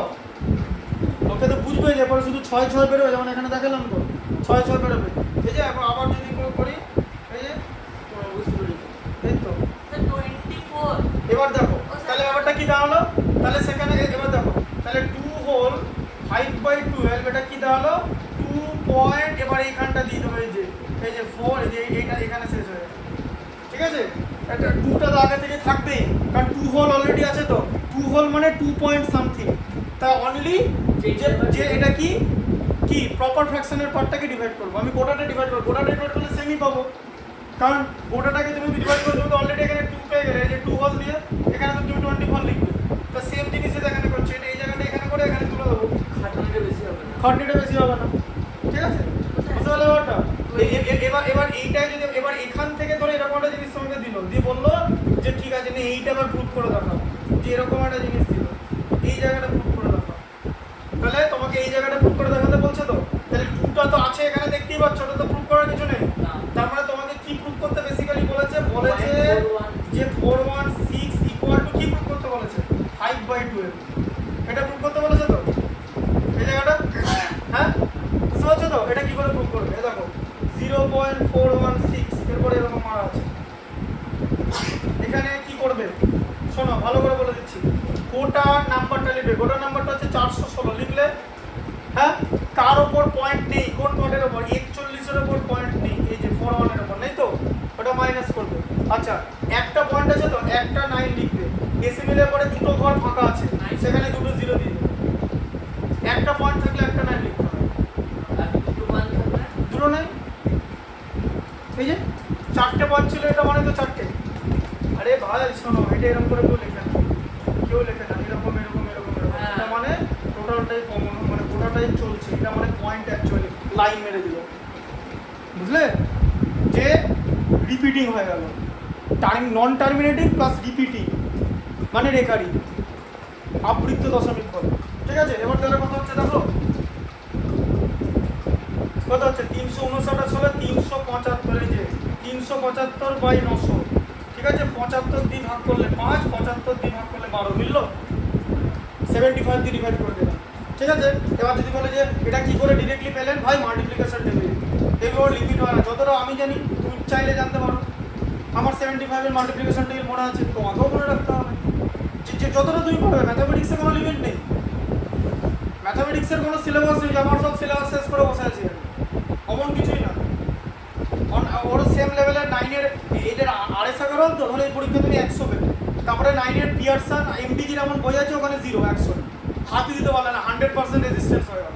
ওকে তো বুঝবে যে পরে শুধু 6 বেরোবে, যেমন এখানে দেখালাম তো 6 বেরোবে। এই যে আবার যদি করি, এই যে বুঝতে পেরেছি। এই তো। স্যার 24 এবার দেখো তাহলে ব্যাপারটা কি দাঁড়ালো। তাহলে সেখানে এবার দেখো, তাহলে 2/5/12 এটা কি দাঁড়ালো? 2 পয়েন্ট এবার এইখানটা দিয়ে দেবো, এই যে 4, এই যে এইটা এখানে শেষ হয়ে যাবে, ঠিক আছে? একটা 2টা তো আগে থেকে থাকবেই, কারণ 2 হোল অলরেডি আছে, তো 2 হোল মানে 2 পয়েন্ট সামথিং, তা অনলি যে এটা কি কি প্রপার ফ্র্যাকশনের পার্টটাকে ডিভাইড করবো, আমি গোটাটা ডিভাইড করবো, গোটাটা ডিভাইড করলে সেমই পাবো, কারণ গোটাটাকে তুমি ডিভাইড করে তুমি তো অলরেডি এখানে 2 পেয়ে গেলে, এই যে 2 হোল দিয়ে এখানে তো তুমি 24 লিখবে, তো সেম জিনিসই এখানে করছে, এটা এই জায়গাটা এখানে করে এখানে তুলে দেবো, খাটনিটা বেশি হবে না। খাটনিটা বেশি হবে না, ঠিক আছে? বুঝতে পারলে ব্যাপারটা? এবার এইটাই যদি এবার এখান থেকে ধরে এরকম একটা জিনিস তোমাকে দিল, দিয়ে বললো যে ঠিক আছে না এইটা আবার প্রুভ করে দেখাও, যে এরকম একটা জিনিস দিল, এই জায়গাটা প্রুভ করে দেখাও, তাহলে তোমাকে এই জায়গাটা প্রুভ করে দেখাতে বলছে, তো তাহলে 2টা তো আছে এখানে দেখতেই পাচ্ছ, ওটা তো প্রুভ করার কিছু নেই, তার মানে তোমাকে কি প্রুভ করতে বেসিক্যালি বলেছে যে 416 ইকুয়াল টু কি প্রুভ করতে বলেছে 5/12, এটা প্রুভ করতে বলেছে তো এই জায়গাটা, হ্যাঁ বুঝতে পারছো তো? এটা কি করে প্রুভ করবে? এই দেখো 0.416 এরপরে এরকম মারা আছে, এখানে কি করবে শোনো ভালো করে বলে দিচ্ছি, গোটা নাম্বারটা লিখবে, গোটা নাম্বারটা হচ্ছে 416 লিখলে, হ্যাঁ কার ওপর পয়েন্ট নেই, কোন পয়েন্টের ওপর 41 এর ওপর পয়েন্ট নেই, এই যে 41 এর ওপর নেই, তো ওটা মাইনাস করবে। আচ্ছা একটা পয়েন্ট আছে তো একটা 9 লিখবে, ডেসিমেলের পরে দুটো ঘর ফাঁকা আছে সেখানে দুটো 0 দিয়ে দেবে, একটা পয়েন্ট থাকলে একটা 9 লিখতে হবে, আর দুটো মান থাকলে দুটো নাই, এই যে 4টে পয়েন্ট ছিল, এটা মানে তো 4টে, আরে ভাই শোনো এটা এরকম করে কেউ লেখে না এরকম এরকম এরকম এরকম, এটা মানে টোটালটাই কমন, মানে গোটাটাই চলছে, এটা মানে পয়েন্ট অ্যাকচুয়ালি লাইন মেরে দিল, বুঝলে? যে রিপিটিং হয়ে গেল, নন টার্মিনেটিং প্লাস রিপিটিং মানে রেকারিং, আবৃত্ত দশমিক বলে, ঠিক আছে? এবার তাহলে কথা হচ্ছে দেখো কত হচ্ছে 359 আসলে 375, এই যে 375/900, ঠিক আছে? 75 দিয়ে ভাগ করলে 5, 75 দিয়ে ভাগ করলে 12, মিললো? 75 দিয়ে ডিভাইড করে দিলাম, ঠিক আছে? এবার যদি বলে যে এটা কি করে ডিরেক্টলি পেলেন, ভাই মাল্টিপ্লিকেশন টেবিল, এগুলো লিমিট হয় না, যতটা আমি জানি তুমি চাইলে জানতে পারো, আমার 75 এর মাল্টিপ্লিকেশন টেবিল মনে আছে, তোমাকেও মনে রাখতে হবে, যে যতটা তুমি পারবে, ম্যাথামেটিক্সে কোনো লিমিট নেই, ম্যাথামেটিক্সের কোনো সিলেবাস নেই, আমার সব সিলেবাস শেষ করে বসে আছি আমি, অমন কিছুই না, ওর সেম লেভেলের 9-এর 8-এর RS করো তো, ধরো এই পরীক্ষা তুমি 100 পেলে, তারপরে 9-এর পিয়ারসন এমডিজির এমন বই আছে ওখানে 0 100, হাতই দিতে পারলে না, 100% রেজিস্ট্যান্স হয়ে গেল,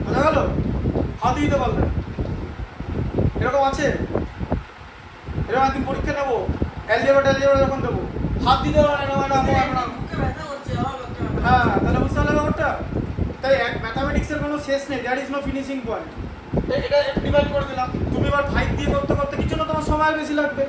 বোঝা গেল? হাতই দিতে পারলে না, এরকম আছে, এরকম একদিন পরীক্ষা নেবো অ্যালজেব্রা যখন দেবো হাত দিতে পারলে না, ম্যাডাম বুকে ব্যথা করছে, হ্যাঁ তাহলে বুঝতে পারলে ব্যাপারটা? তাই ম্যাথামেটিক্সের কোনো শেষ নেই, that is no finishing point, এটা ডিভাইড করে দিলাম, তুমি এবার 5 দিয়ে করতে করতে কিছু না তোমার সময় বেশি লাগবে,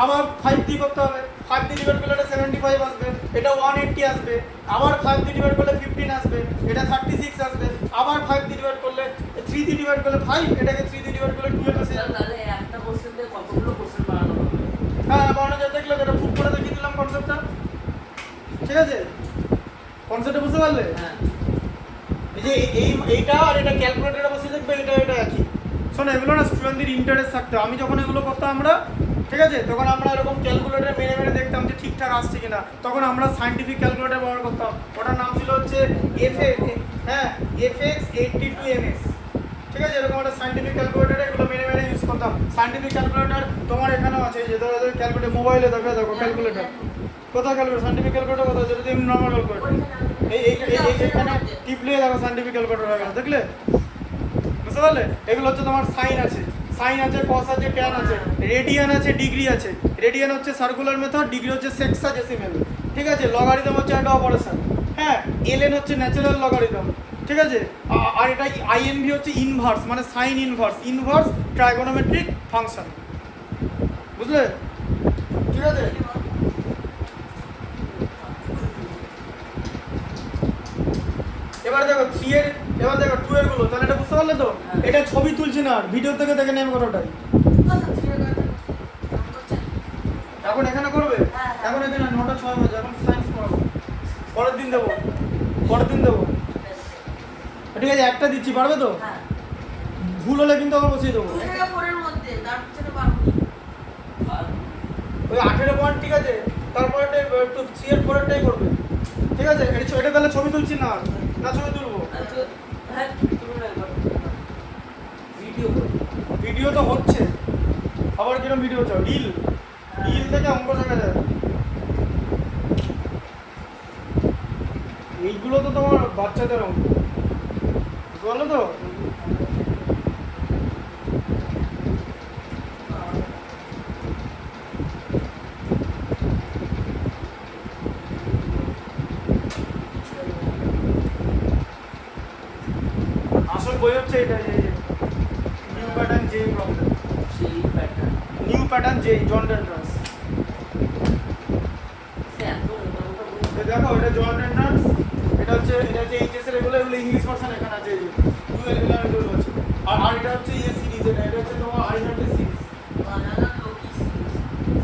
আবার 5 দিয়ে করতে হবে, 5 দিয়ে ডিভাইড করলে এটা 75 আসবে, এটা 180 আসবে, আবার 5 দিয়ে ডিভাইড করলে 15 আসবে, এটা 36 আসবে, আবার 5 দিয়ে ডিভাইড করলে 3 দিয়ে ডিভাইড করলে 5, এটাকে 3 দিয়ে ডিভাইড করলে 12 আসে, তাহলে একটা কোশ্চেন দিয়ে কতগুলো কোশ্চেন বানানো হবে? হ্যাঁ বানানো যায়, দেখলে যেটা প্রুভ করে দেখিয়ে দিলাম কনসেপ্টটা, ঠিক আছে? কনসেপ্টটা বুঝতে পারলে? হ্যাঁ এই যে এইটা আর এটা ক্যালকুলেটরে বসে দেখবে, এটা একই, শোনো এগুলো না স্টুডেন্টদের ইন্টারেস্ট থাকতে, আমি যখন এগুলো করতাম আমরা, ঠিক আছে, তখন আমরা এরকম ক্যালকুলেটরে মেরে মেরে দেখতাম যে ঠিকঠাক আসছে কিনা, তখন আমরা সায়েন্টিফিক ক্যালকুলেটর ব্যবহার করতাম, ওটার নাম ছিল হচ্ছে FX82MS, ঠিক আছে? এরকম একটা সায়েন্টিফিক ক্যালকুলেটরে এগুলো মেরে মেরে ইউজ করতাম, সায়েন্টিফিক ক্যালকুলেটর তোমার এখানেও আছে, এই যে ধরো ক্যালকুলেটর মোবাইলে দেখো ক্যালকুলেটর, কোথায় ক্যালকুলেটর সায়েন্টিফিক ক্যালকুলেটর কোথায়, যেটা তুমি নর্মাল ক্যালকুলেটর, এইখানে টিপলে দেখো সায়েন্টিফিক ক্যালকুলেটর হয়ে গেল, দেখলে? বুঝতে পারলে? এগুলো হচ্ছে তোমার সাইন আছে, কস আছে, ট্যান আছে, রেডিয়ান আছে, ডিগ্রি আছে, রেডিয়ান হচ্ছে সার্কুলার মেথড, ডিগ্রি হচ্ছে সেক্সাডেসিমেল, ঠিক আছে? লগারিদম হচ্ছে একটা অপারেশন, হ্যাঁ, ln হচ্ছে ন্যাচারাল লগারিদম, ঠিক আছে? আর এটা INV হচ্ছে ইনভার্স, মানে সাইন ইনভার্স ট্রাইগোনোমেট্রিক ফাংশন, বুঝলে? ঠিক আছে? এবার দেখো 2 এর গুলো, তাহলে এটা বুঝতে পারলে তো? এটা ছবি তুলছি না, ভিডিও থেকে দেখে নেম করাটাই, এখন এখানে করবে, এখন এখানে 9টা 6 বাজে, এখন সায়েন্স পড়াবো, পরের দিন দেবো, ঠিক আছে? একটা দিচ্ছি, পারবে তো? ভুল হলে কিন্তু আবার বসিয়ে দেবো, ওই 18 পয়েন্ট, ঠিক আছে? তারপরে একটু 3 এর 4 এরটাই করবে, ঠিক আছে? এটা তাহলে ছবি তুলছি না, ছবি তুলবো, হ্যাঁ তুমি না একবার ভিডিও করি। ভিডিও তো হচ্ছে, আবার কিরকম ভিডিও চাও? রিল থেকে অঙ্ক শেখা যায়। এইগুলো তো তোমার বাচ্চাদের অঙ্ক, বুঝতে পারলো তো? আসল বই হচ্ছে এটা, যে নিউ প্যাটার্ন জে প্রবলেম, সেই প্যাটার্ন নিউ প্যাটার্ন জে জন ডেন্ড্রাস। সে এত মোটা মোটা বই। দেখো এটা জন ডেন্ড্রাস, এটা হচ্ছে এইচএস এর এগুলো ইংলিশ ভার্সন এখানে আছে, এই যে টুয়েলভ ইলেভেন টুয়েলভ আছে। আর এটা হচ্ছে ইয়ে সিরিজ, এটা হচ্ছে তোমার আইহার্টের সিরিজ। বানানা লোকি সিরিজ।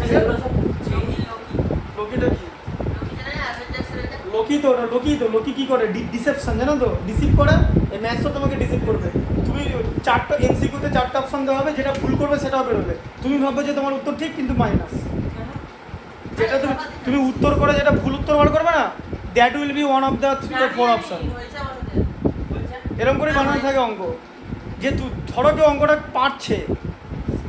সেগুলো সব লোকি লোকি লোকিটা কি? লোকি জানেন অ্যাভেঞ্জার্সের এটা? লোকি কি করে? ডিসেপশন, জানো তো? ডিসিভ করে। এই ম্যাথস তো তোমাকে ডিসিভ করবে। তুমি চারটা এমসিকিউতে চারটা অপশন দেওয়া হবে, যেটা ভুল করবে সেটাও বেরোবে। তুমি ভাববে যে তোমার উত্তর ঠিক, কিন্তু মাইনাস। যেটা তুমি উত্তর করে যেটা ভুল উত্তর বার করবে না, that will be one of the 3 or 4 option. হয়েছে আমার সাথে। বলছেন এরকম করে বানানো থাকে অঙ্ক, যে ধরো কেউ অঙ্কটা পারছে,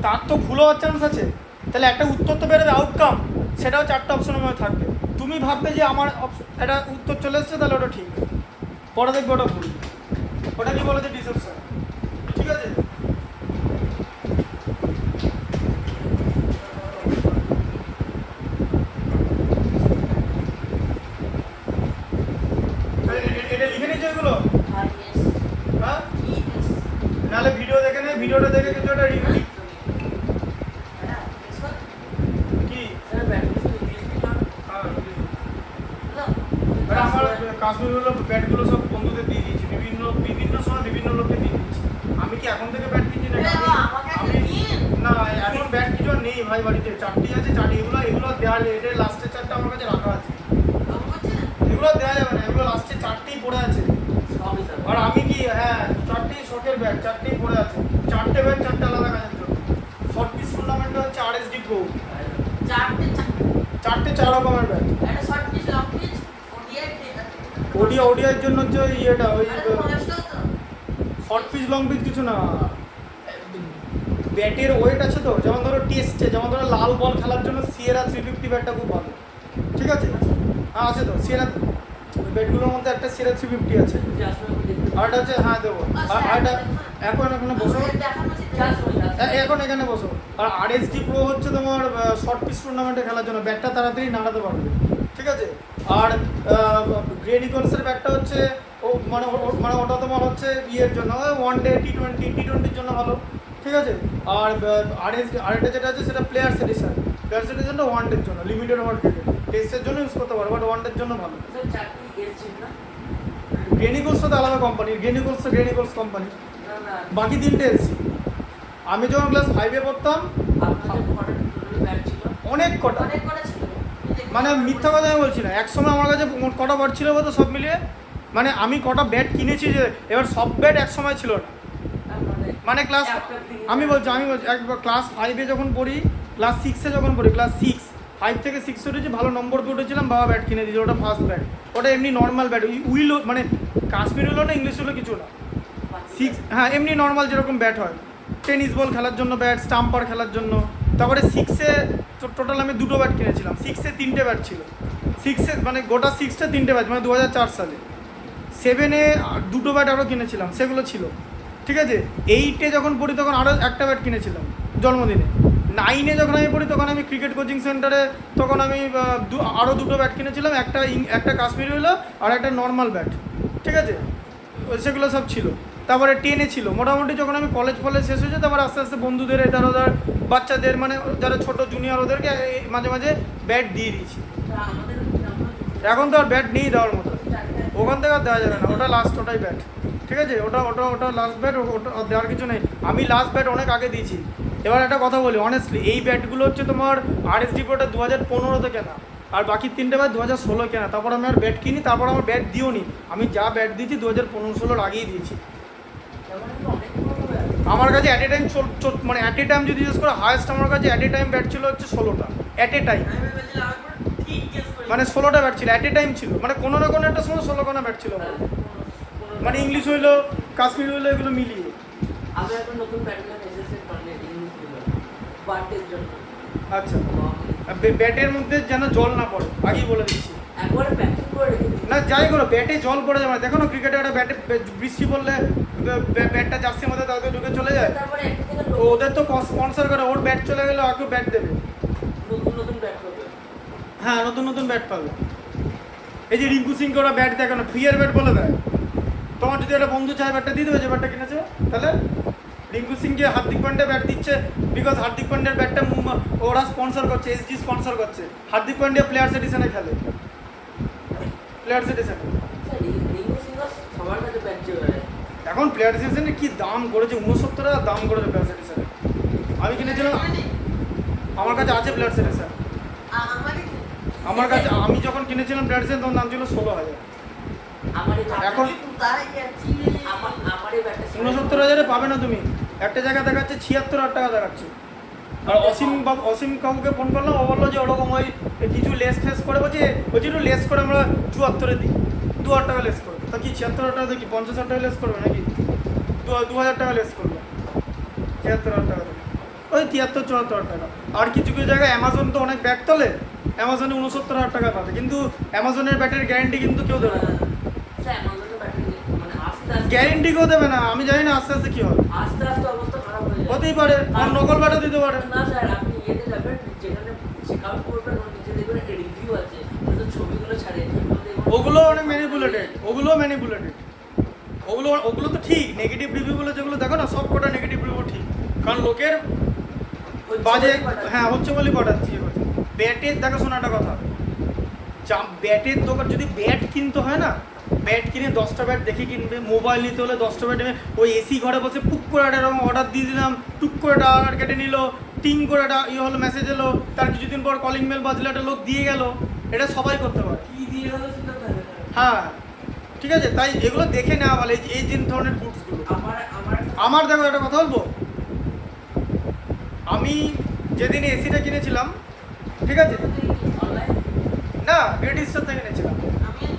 তার তো ভুল হওয়ার চান্স আছে, তাহলে একটা উত্তর তো বেরোবে, আউটকাম, সেটাও চারটা অপশনের মধ্যে থাকবে। তুমি ভাববে যে আমার এটা উত্তর চলে এসছে, তাহলে ওটা ঠিক, পরে দেখবে ওটা ভুল। ওটা কি বলে যে ডিসেপশন, ঠিক আছে? এটা লিখে নিয়েছো এগুলো? আর ইএস হ্যাঁ, ইএস নাহলে ভিডিও দেখে নে, ভিডিওটা দেখে কিছু একটা রিভিউ হ্যাঁ এসো কি। স্যার ব্যাটারি ইংলিশ দিলাম। হ্যাঁ, হ্যালো আর আমার কাশ্মীরগুলো ব্যাটগুলো সব বন্ধুদের দিয়ে দিয়েছি, বিভিন্ন সময় বিভিন্ন লোককে দিয়ে দিয়েছি। আমি কি এখন থেকে ব্যাট কিনছি না? আমাকে আমি দিন না, এখন ব্যাট কিছু আর নেই ভাই, বাড়িতে চারটি আছে, এগুলো দেওয়া যায়। এটা লাস্টের চারটা আমার কাছে রাখা আছে, লোক করছে না এগুলো দেওয়া যাবে না, এগুলো লাস্টের চারটেই পড়ে আছে। সবই স্যার। আর আমি কি, হ্যাঁ, চারটেই শখের ব্যাট, চারটেই পড়ে আছে। চারটে ব্যাট, চারটে আলাদা কাজের জন্য। শর্ট পিস টুর্নামেন্টে হচ্ছে আরএসডি প্রো, চারটে 4 রকমের ব্যাট। একটা শর্ট পিস লং পিস ওডিআইয়ের জন্য হচ্ছে ওই ইয়েটা, ওই আরে মহারাষ্ট্র তো শর্ট পিচ লং পিচ কিছু না, ব্যাটের ওয়েট আছে তো। যেমন ধরো টেস্টে, যেমন ধরো লাল বল খেলার জন্য সিয়েরা 350 ব্যাটটা খুব ভালো, ঠিক আছে? হ্যাঁ আছে তো সিয়েরা, ওই ব্যাটগুলোর মধ্যে একটা সিয়েরা 350 আছে। যার সময় দেখতে আর এটা হচ্ছে, হ্যাঁ দেবো। আর এটা এখানে বসো, দেখানো যার সময় এখন এখানে বসো। আর আরএসডি প্রো হচ্ছে তোমার শর্ট পিচ টুর্নামেন্টে খেলার জন্য, ব্যাটটা তাড়াতাড়ি নাড়াতে পারবে, ঠিক আছে? আর গ্রেনিকলসের ব্যাটটা হচ্ছে মানে ওটা তোমার হচ্ছে ইয়ের জন্য, ওয়ান ডে টি20 জন্য ভালো, ঠিক আছে? আর আরেকটা যেটা আছে সেটা প্লেয়ার্স এডিশনটা ওয়ান ডের জন্য, লিমিটেড ওভার ক্রিকেট, টেস্টের জন্য ইউজ করতে পারো, বাট ওয়ান ডের জন্য ভালো। স্যার চারটি এস ছিল না? গ্রেনিকলসটা তো আলাদা কোম্পানি, গ্রেনিকলস কোম্পানি, না না, বাকি তিনটে এসছি। আমি যখন ক্লাস 5-এ পড়তাম, আপনাদের কটা টোটাল ব্যাট ছিল? অনেক কটা, অনেক কটা ছিল মানে মিথ্যা কথা আমি বলছি না, এক সময় আমার কাছে মোট কটা ব্যাট ছিল বলতো সব মিলিয়ে, মানে আমি কটা ব্যাট কিনেছি, যে এবার সব ব্যাট এক সময় ছিল না। মানে ক্লাস, আমি বলছি একবার ক্লাস 5-এ যখন পড়ি, ক্লাস 6-এ যখন পড়ি, ক্লাস 5 থেকে 6 উঠেছি, ভালো নম্বর পেয়ে উঠেছিলাম, বাবা ব্যাট কিনে দিয়েছিল, ওটা ফার্স্ট ব্যাট, ওটা এমনি নর্মাল ব্যাট, উইল মানে কাশ্মীর হলো না, ইংলিশ হলো কিছু না, 6, হ্যাঁ এমনি নর্মাল যেরকম ব্যাট হয়, টেনিস বল খেলার জন্য ব্যাট, স্টাম্পার খেলার জন্য। তারপরে 6-এ টোটাল আমি 2টো ব্যাট কিনেছিলাম, 6-এ 3টে ব্যাট ছিল, 6-এ মানে গোটা 6-টা 3টে ব্যাট, মানে 2004 সালে। 7-এ 2টো ব্যাট আরও কিনেছিলাম, সেগুলো ছিল, ঠিক আছে? 8-এ যখন পড়ি তখন আরও একটা ব্যাট কিনেছিলাম জন্মদিনে। 9-এ যখন আমি পড়ি তখন আমি ক্রিকেট কোচিং সেন্টারে, তখন আমি আরও 2টো ব্যাট কিনেছিলাম, একটা কাশ্মীরি হলো আর একটা নর্মাল ব্যাট, ঠিক আছে? সেগুলো সব ছিল। তারপরে 10-এ ছিল, মোটামুটি যখন আমি কলেজ শেষ হয়েছে, তারপর আস্তে আস্তে বন্ধুদের এধার ওধার বাচ্চাদের, মানে যারা ছোটো জুনিয়র, ওদেরকে মাঝে মাঝে ব্যাট দিয়ে দিয়েছি। আমাদের এখন তো আর ব্যাট নেই দেওয়ার মতো, ওখান থেকে আর দেওয়া যাবে না, ওটা লাস্ট, ওটাই ব্যাট, ঠিক আছে? ওটা লাস্ট ব্যাট, ওটা দেওয়ার কিছু নেই। আমি লাস্ট ব্যাট অনেক আগে দিয়েছি। এবার একটা কথা বলি অনেস্টলি, এই ব্যাটগুলো হচ্ছে তোমার আরএসডি প্রোটা 2015-তে কেনা, আর বাকি 3টে ব্যাট 2016 কেনা। তারপর আমি আর ব্যাট কিনি, তারপর আমার ব্যাট দিও নি, আমি যা ব্যাট দিয়েছি 2015-16 আগেই দিয়েছি। আমার কাছে অ্যাট এ টাইম মানে অ্যাট এ টাইম যদি জিজ্ঞেস করো, হায়েস্ট আমার কাছে অ্যাট এ টাইম ব্যাট ছিল হচ্ছে 16টা, অ্যাট এ টাইম, আমি বলছিলাম আমি পুরো ঠিক গেস করি মানে 16টা ব্যাট ছিল, অ্যাট এ টাইম ছিল, মানে কোনো না কোনো একটা সময় 16খানা ব্যাট ছিল আমার। মানে ইংলিশ হইলো, কাশ্মীর হইলো, এগুলো মিলিয়ে। আমি একটা নতুন ব্যাটম্যান এসেছে মানে ইংলিশ বার্থডের জন্য। আচ্ছা, ব্যাটের মধ্যে যেন জল না পড়ে, আগেই বলে দিচ্ছি। একবারে প্যাকিং করে রেখে দিই। না যাই করো, ব্যাটে জল পড়ে যাবে না। দেখো না ক্রিকেটে একটা ব্যাটে বৃষ্টি পড়লে ব্যাটটা জার্সির মধ্যে তাদের ঢুকে চলে যায়। তারপরে একটা থেকে তো ওদের তো স্পন্সর করে, ওর ব্যাট চলে গেলে ওকে ব্যাট দেবে। নতুন নতুন ব্যাট করবে। হ্যাঁ, নতুন নতুন ব্যাট পাবে। এই যে রিঙ্কু সিংকে ওরা ব্যাট দেখো না, ফ্রিয়ার ব্যাট বলে দেয়। তোমার যদি একটা বন্ধু চায় ব্যাটটা দিয়ে দেবে, যে ব্যাটটা কিনেছে, তাহলে রিঙ্কু সিংকে হার্দিক পান্ডে ব্যাট দিচ্ছে বিকজ হার্দিক পান্ডের ব্যাটটা ওরা স্পন্সর করছে, এসজি স্পন্সর করছে। হার্দিক পান্ডিয়া প্লেয়ার্স এডিশনে খেলে, প্লেয়ার্স এডিশনে। রিঙ্কু সিং সবার কাছে ব্যাট চেয়ে এখন প্লেয়ার্স এডিশনে কি দাম করেছে, 69 টাকা দাম করেছে প্লেয়ার্স এডিশনে। আমি কিনেছিলাম, আমার কাছে আছে প্লেয়ার্স এডিশন। আমার কাছে আমি যখন কিনেছিলাম প্লেয়ার্স এডিশন তখন দাম ছিল 16,000। আমার এখন আমার এই ব্যাটটা 69,000 পাবে না তুমি। একটা জায়গায় দেখাচ্ছে 76,000 টাকা দেখাচ্ছে। আর অসীম কাকুকে ফোন করলাম, ও বললো যে ওরকম ওই কিছু লেস ফেস করে বলছে একটু লেস করে আমরা 74-এ দিই, 2,000 টাকা লেস করবে। তা কি 76,000 টাকা দেখি 50,000 টাকা লেস করবে নাকি? 2,000 টাকা লেস করবে, 76,000 টাকা দেবে, ওই 73-74,000 টাকা। আর কিছু কিছু জায়গায় অ্যামাজন তো অনেক ব্যাট তোলে, অ্যামাজনে 69,000 টাকা পাবে, কিন্তু অ্যামাজনের ব্যাটের গ্যারেন্টি কিন্তু কেউ দেবে না। গ্যারেন্টি কেউ দেবে না। আমি জানি না আস্তে আস্তে কি হবে, আস্তে আস্তে অবস্থা খারাপ হয়ে যাবে। হতেই পারে, আর নকল ব্যাটও দিতে পারে। না স্যার, আপনি ইয়েতে যাবেন, যেখানে চেক আউট করবেন, ওর নিচে দেখবেন একটা রিভিউ আছে, ওই যে ছবিগুলো ছাড়ে, ওগুলো অনেক ম্যানিপুলেটেড, ওগুলো ম্যানিপুলেটেড। ওগুলো তো ঠিক, নেগেটিভ রিভিউগুলো যেগুলো দেখো না, সব কটা নেগেটিভ রিভিউ ঠিক, কারণ লোকের বাজে হ্যাঁ হচ্ছে বলেই পাঠাচ্ছি। ব্যাটের দেখো, শোনা একটা কথা, ব্যাটের দোকান যদি ব্যাট কিনতে হয় না, ব্যাট কিনে 10টা ব্যাট দেখে কিনবে। মোবাইল নিতে হলে 10টা ব্যাট নেবে। ওই এসি ঘরে বসে পুক করে একটা এরকম অর্ডার দিয়ে দিলাম, টুক করে একটা অর্ডার কেটে নিল, টিং করে একটা ইয়ে হলো, মেসেজ এলো, তার কিছুদিন পর কলিং মেল বাজলে একটা লোক দিয়ে গেল। এটা সবাই করতে পারে। কি দিয়ে গেল সেটা জানে না। হ্যাঁ ঠিক আছে, তাই এগুলো দেখে নেওয়া ভালো। এই যে ধরনের গুডসগুলো আমার দেখো একটা কথা বলবো, আমি যেদিন এসিটা কিনেছিলাম, ঠিক আছে, না গ্রেট স্টার থেকে কিনেছিলাম,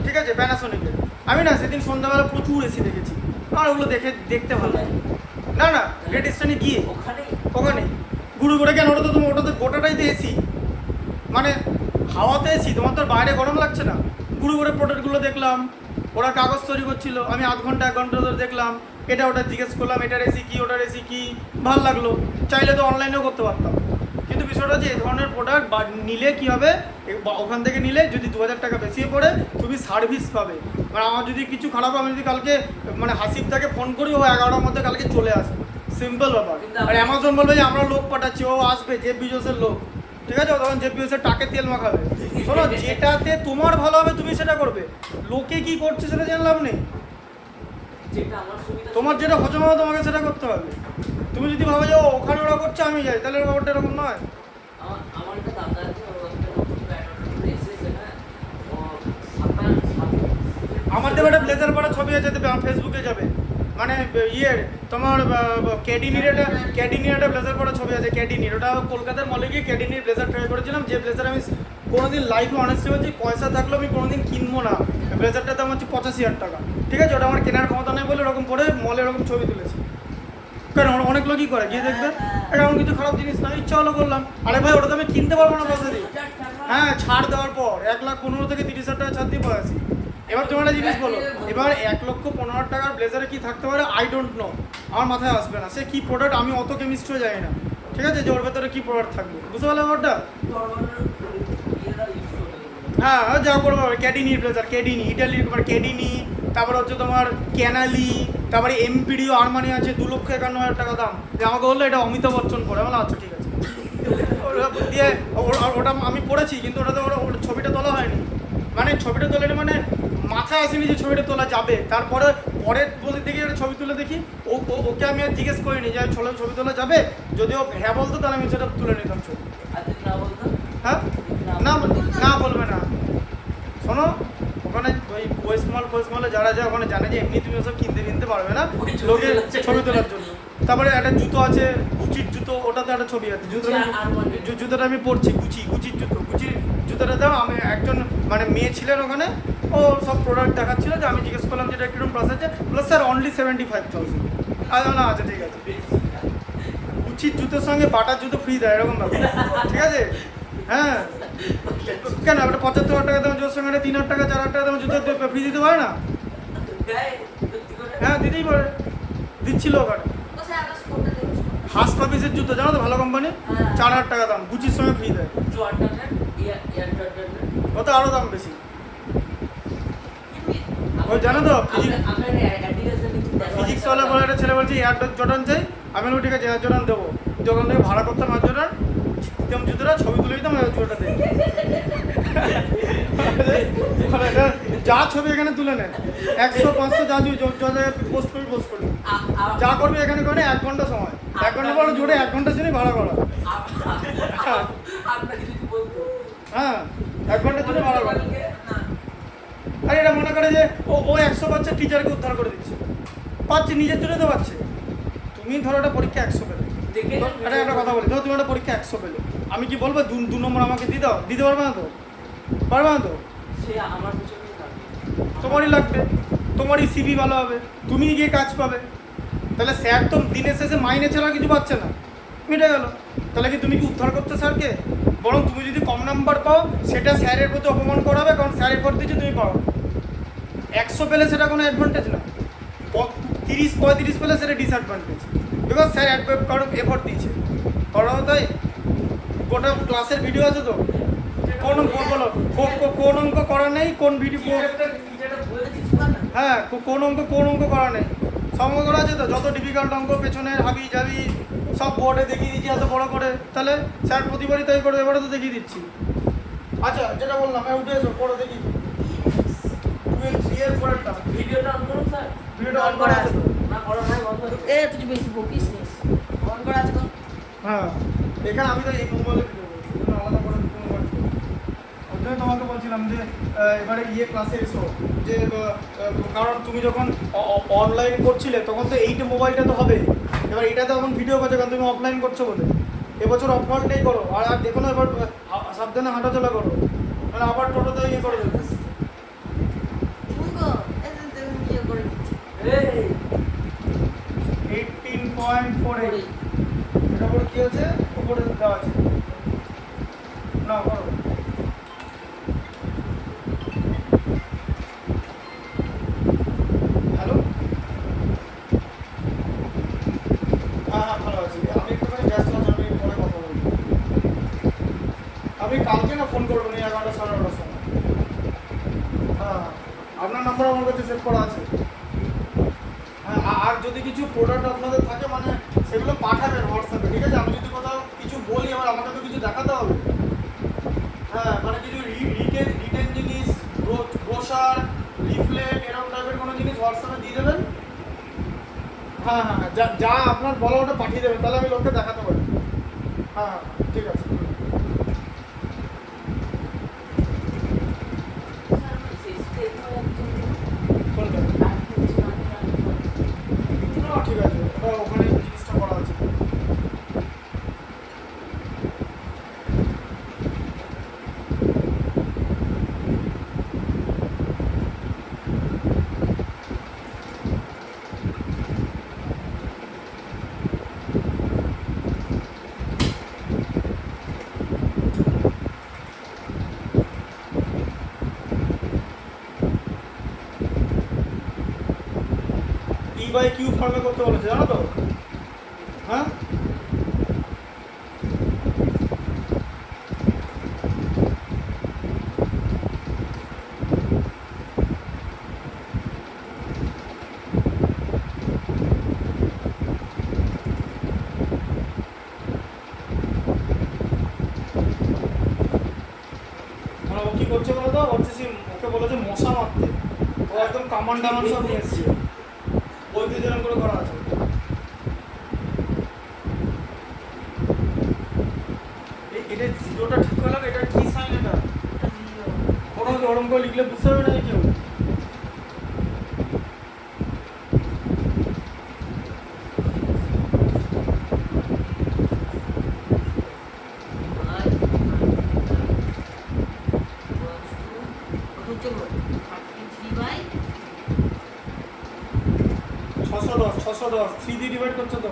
ঠিক আছে, প্যানাসোনিকের। আমি না সেদিন সন্ধ্যাবেলা প্রচুর এসি দেখেছি, আমার ওগুলো দেখতে ভালো লাগে। না না, গ্রেট স্টার্নে গিয়ে ওখানে ঘুরে ঘুরে কেন, ওটাতে গোটাটাই তো এসি, মানে হাওয়াতে এসি, তোমার তো বাইরে গরম লাগছে না। ঘুরে ঘুরে প্রোডাক্টগুলো দেখলাম, ওরা কাগজ তৈরি করছিল, আমি আধ ঘন্টা 1 ঘন্টা ধরে দেখলাম, এটা ওটা জিজ্ঞেস করলাম, এটার এসি কি, ওটার এসি কি, ভালো লাগলো। চাইলে তো অনলাইনেও করতে পারতাম, কিন্তু বিষয়টা হচ্ছে এই ধরনের প্রোডাক্ট নিলে কী হবে, ওখান থেকে নিলে যদি 2,000 টাকা বেশি পড়ে, তুমি সার্ভিস পাবে। মানে আমার যদি কিছু খারাপ হয়, আমি যদি কালকে মানে হাসিবটাকে ফোন করি, ও 11টার মধ্যে কালকে চলে আসবে, সিম্পল ব্যাপার। আর অ্যামাজন বলবে যে আমরা লোক পাঠাচ্ছি, ও আসবে, জেফ বেজোসের লোক, ঠিক আছে, তখন জেফ বেজোসের টাকে তেল মাখাবে। শোনো, যেটাতে তোমার ভালো হবে তুমি সেটা করবে, লোকে কি করছে সেটা জেনে লাভ নেই। তোমার যেটা হজম হবে তোমাকে সেটা করতে হবে। তুমি যদি ভাবে যে ওখানে ওরা করছে আমি যাই, তাহলে ব্যাপারটা এরকম নয়। আমার একটা দাদা আছে, আমার দেবে একটা ব্লেজার পরা ছবি আছে, ফেসবুকে যাবে, মানে ইয়ের তোমার ক্যাডিনির একটা ব্লেজার পরা ছবি আছে, ক্যাডিনির। ওটা কলকাতার মলে গিয়ে ক্যাডিনির ব্লেজার ট্রাই করেছিলাম, যে ব্লেজার আমি কোনোদিন লাইফে অনেস্টলি বলছি পয়সা থাকলেও আমি কোনোদিন কিনবো না। ব্লেজারটার দাম হচ্ছে 85,000 টাকা, ঠিক আছে, ওটা আমার কেনার ক্ষমতা নেই বলে ওরকম করে মলে এরকম ছবি তুলেছি। কারণ অনেক লোকই করে, গিয়ে দেখবে এটা এমন কিছু খারাপ জিনিস না, ইচ্ছা হলো করলাম। আরে ভাই, ওটা তো আমি কিনতে পারবো না পয়সা দিয়ে। হ্যাঁ, ছাড় দেওয়ার পর 1,15,000 থেকে 30,000 টাকা ছাড় দিয়ে পড়াচ্ছি। এবার তোমার একটা জিনিস বলো, এবার 1,15,000 টাকার ব্লেজারে কি থাকতে পারে আই ডোন্ট নো, আমার মাথায় আসবে না। সে কি প্রোডাক্ট আমি অত কেমিস্ট্রিও জানি না, ঠিক আছে, যে ওর ভেতরে কী প্রোডাক্ট থাকবে, বুঝতে পারলাম ওটা। হ্যাঁ যা করবো, ক্যাডিনির ব্লেজার, ক্যাডিনি ইটালির, তোমার ক্যাডিনি, তারপরে হচ্ছে তোমার ক্যানালি, তারপরে এমপিডিও আরমানি আছে, 2,51,000 টাকা দাম। যে আমাকে বললো এটা অমিতাভ বচ্চন পরে, বলো আচ্ছা ঠিক আছে, দিয়ে ওটা আমি পড়েছি, কিন্তু ওটাতে ওর ছবিটা তোলা হয়নি, মানে ছবিটা তোলেনি, মানে মাথায় আসেনি যে ছবিটা তোলা যাবে। তারপরে পরের বলে দেখি একটা ছবি তুলে দেখি, ওকে আমি আর জিজ্ঞেস করিনি যে ছবি তোলা যাবে, যদি ও হ্যাঁ বলতো তাহলে আমি সেটা তুলে নিতাম ছবি। হ্যাঁ না বলবে না। শোনো, ওখানে ওই ফয়েস মলে যারা যায় ওখানে জানে যে এমনি তুমি ওসব কিনতে পারবে না, লোকে ছবি তোলার জন্য। তারপরে একটা জুতো আছে, গুচির জুতো, ওটাতে একটা ছবি আছে, জুতোটা আমি পরছি, গুচির জুতোটা দাও। আমি একজন মানে মেয়ে ছিলেন ওখানে, ও সব প্রোডাক্ট দেখাচ্ছিল, যে আমি জিজ্ঞেস করলাম যে এটা কিরকম প্রাইস আছে, প্লাস স্যার অনলি 75,000। না আচ্ছা ঠিক আছে, গুচ্ছির জুতোর সঙ্গে বাটার জুতো ফ্রি দেয় এরকম ব্যাপার, ঠিক আছে? হ্যাঁ, কেন একটা 75,000 টাকা দাম জুতোর সঙ্গে 3,000 টাকা 4,000 টাকা দাম জুতো ফ্রি দিতে পারে না? হ্যাঁ দিতেই পারে, দিচ্ছিল ওখানে। ও স্যার আবার স্কোরটা দেবো স্কোরটা। হাস পাপিসের জুতো জানো তো, ভালো কোম্পানি, 4,000 টাকা দাম, গুচির সঙ্গে ফ্রি দেয়। জর্ডানের এয়ার জর্ডানের ওটা আরও দাম বেশি। ওই জানো তো আপনার অ্যাডিডাসের ফিজিক্স ওয়ালা বলে একটা ছেলে বলছে এয়ার জর্ডান চাই, আমি বললাম ঠিক আছে এয়ার জর্ডান দেবো, যখন থেকে ভাড়া করতাম এয়ার জর্ডান দিতাম জুতোটা, ছবি তুলে দিতাম এয়ার জুতোটা দেয়। মানে এটা যা ছবি এখানে তুলে নেন, 100 500 যা পোস্ট করি যা করবি এখানে করে 1 ঘন্টা সময়, 1 ঘন্টা পর জুড়ে 1 ঘন্টার জন্যই ভাড়া করা। আপনাকে যদি বলতো হ্যাঁ 1 ঘন্টার জন্য ভাড়া করা। না আর এটা মনে করে যে ও 100 পাচ্ছে, টিচারকে উদ্ধার করে দিচ্ছে, পাচ্ছে নিজের জন্য তো পাচ্ছে। তুমি ধরো একটা পরীক্ষা 100 পেলে, দেখে এটা একটা কথা বলি, ধরো তুমি একটা পরীক্ষা 100 পেলে, আমি কি বলবো 2 নম্বর আমাকে দিয়ে দাও, দিতে পারবে না তো? পারবে না তো? সে আমার পিছনে থাকবে। তোমারই লাগবে, তোমারই সিভি ভালো হবে, তুমি গিয়ে কাজ পাবে। তাহলে স্যার তো দিনের শেষে মাইনে ছাড়া কিছু পাচ্ছে না, মিটে গেল। তাহলে কি তুমি কি উদ্ধার করছো স্যারকে? বরং তুমি যদি কম নাম্বার পাও সেটা স্যারের প্রতি অপমান করাবে, কারণ স্যার এফোর্ট দিচ্ছে তুমি পাও। 100 পেলে সেটা কোনো অ্যাডভান্টেজ না, 30-35 পেলে সেটা ডিসঅ্যাডভান্টেজ, বিকজ স্যার কারণ এফোর্ট দিয়েছে। করা তাই গোটা ক্লাসের ভিডিও আছে তো, কোন বলো কোন অঙ্ক করা নেই, কোন ভিডিও, টিচারটা বলে কিছু কর না। হ্যাঁ কোন অঙ্ক করা নেই, সব অঙ্ক করা আছে তো, যত ডিফিকাল্ট অঙ্ক পেছনের হাবি জাবি সব বোর্ডে দেখিয়ে দিচ্ছি এত বড় করে। তাহলে স্যার প্রতিবারই তাই করে, এবারে তো দেখিয়ে দিচ্ছি। আচ্ছা যেটা বললাম উঠে এসো, পড়ো দেখি 12 এর পরেরটা, ভিডিওটা অন করুন স্যার। ভিডিওটা অন করা আছে তো? না করা নাই, বন্ধ করুন। এ তুই বেশি বকিস নিস অন করা আছে তো। হ্যাঁ এখানে আমি তো এই মোবাইলে ভিডিও করছি, এই জন্য আলাদা করে মোবাইল। ওই জন্য তোমাকে বলছিলাম যে এবারে ক্লাসে এসো, যে কারণ তুমি যখন অনলাইন করছিলে তখন তো এইটা মোবাইলটা তো হবে, এবার এটা তো এখন ভিডিও করছে কারণ তুমি অফলাইন করছো বলে। এবছর অফলাইনটাই করো, আর দেখো না এবার সাবধানে হাঁটাচলা করো, মানে আবার টোটোতে করে দেবে। তুমি গো এই ইয়ে করে দিচ্ছি। এই 18.48 এটা বলে কি আছে উপরে দেওয়া আছে না, করো। হ্যালো, হ্যাঁ ভালো আছি, আমি একটুখানি ব্যস্ত আছি, আমি পরে কথা বলবো। আপনি কালকে না ফোন করবেন এই 11টা 11:30টার সময়। হ্যাঁ আপনার নাম্বার আমার কাছে সেভ করা আছে। হ্যাঁ আর যদি কিছু প্রোডাক্ট আপনাদের থাকে মানে সেগুলো পাঠাবেন হোয়াটসঅ্যাপে, ঠিক আছে? আমি যদি কোথাও কিছু বলি এবার আমাকে তো কিছু দেখাতে হবে। হ্যাঁ মানে কিছু রিটেন জিনিস, ব্রোশার, লিফলেট এরকম টাইপের কোনো জিনিস হোয়াটসঅ্যাপে দিয়ে দেবেন। হ্যাঁ হ্যাঁ যা আপনার বলা ওটা পাঠিয়ে দেবেন, তাহলে আমি লোককে দেখাতে পারি। হ্যাঁ হ্যাঁ ঠিক আছে। কোনটা? না ঠিক আছে, ওটা ওখানে জিনিসটা করা আছে। E/Q ফর্মে করতে বলেছে জানো তো? হ্যাঁ মানে ও কি করছে বলো তো, ওকে বলেছে মশা মারতে, ও একদম কামান টামান সব নিয়ে এসছে, বইতে যেরকম করে করা আছে। এটা জিরোটা ঠিক করে লাগে, এটা কি সাইন? এটা কোনো ওরকম করে লিখলে বুঝতে পারবে না কেউ। I 610 3 দিয়ে ডিভাইড করছো তো?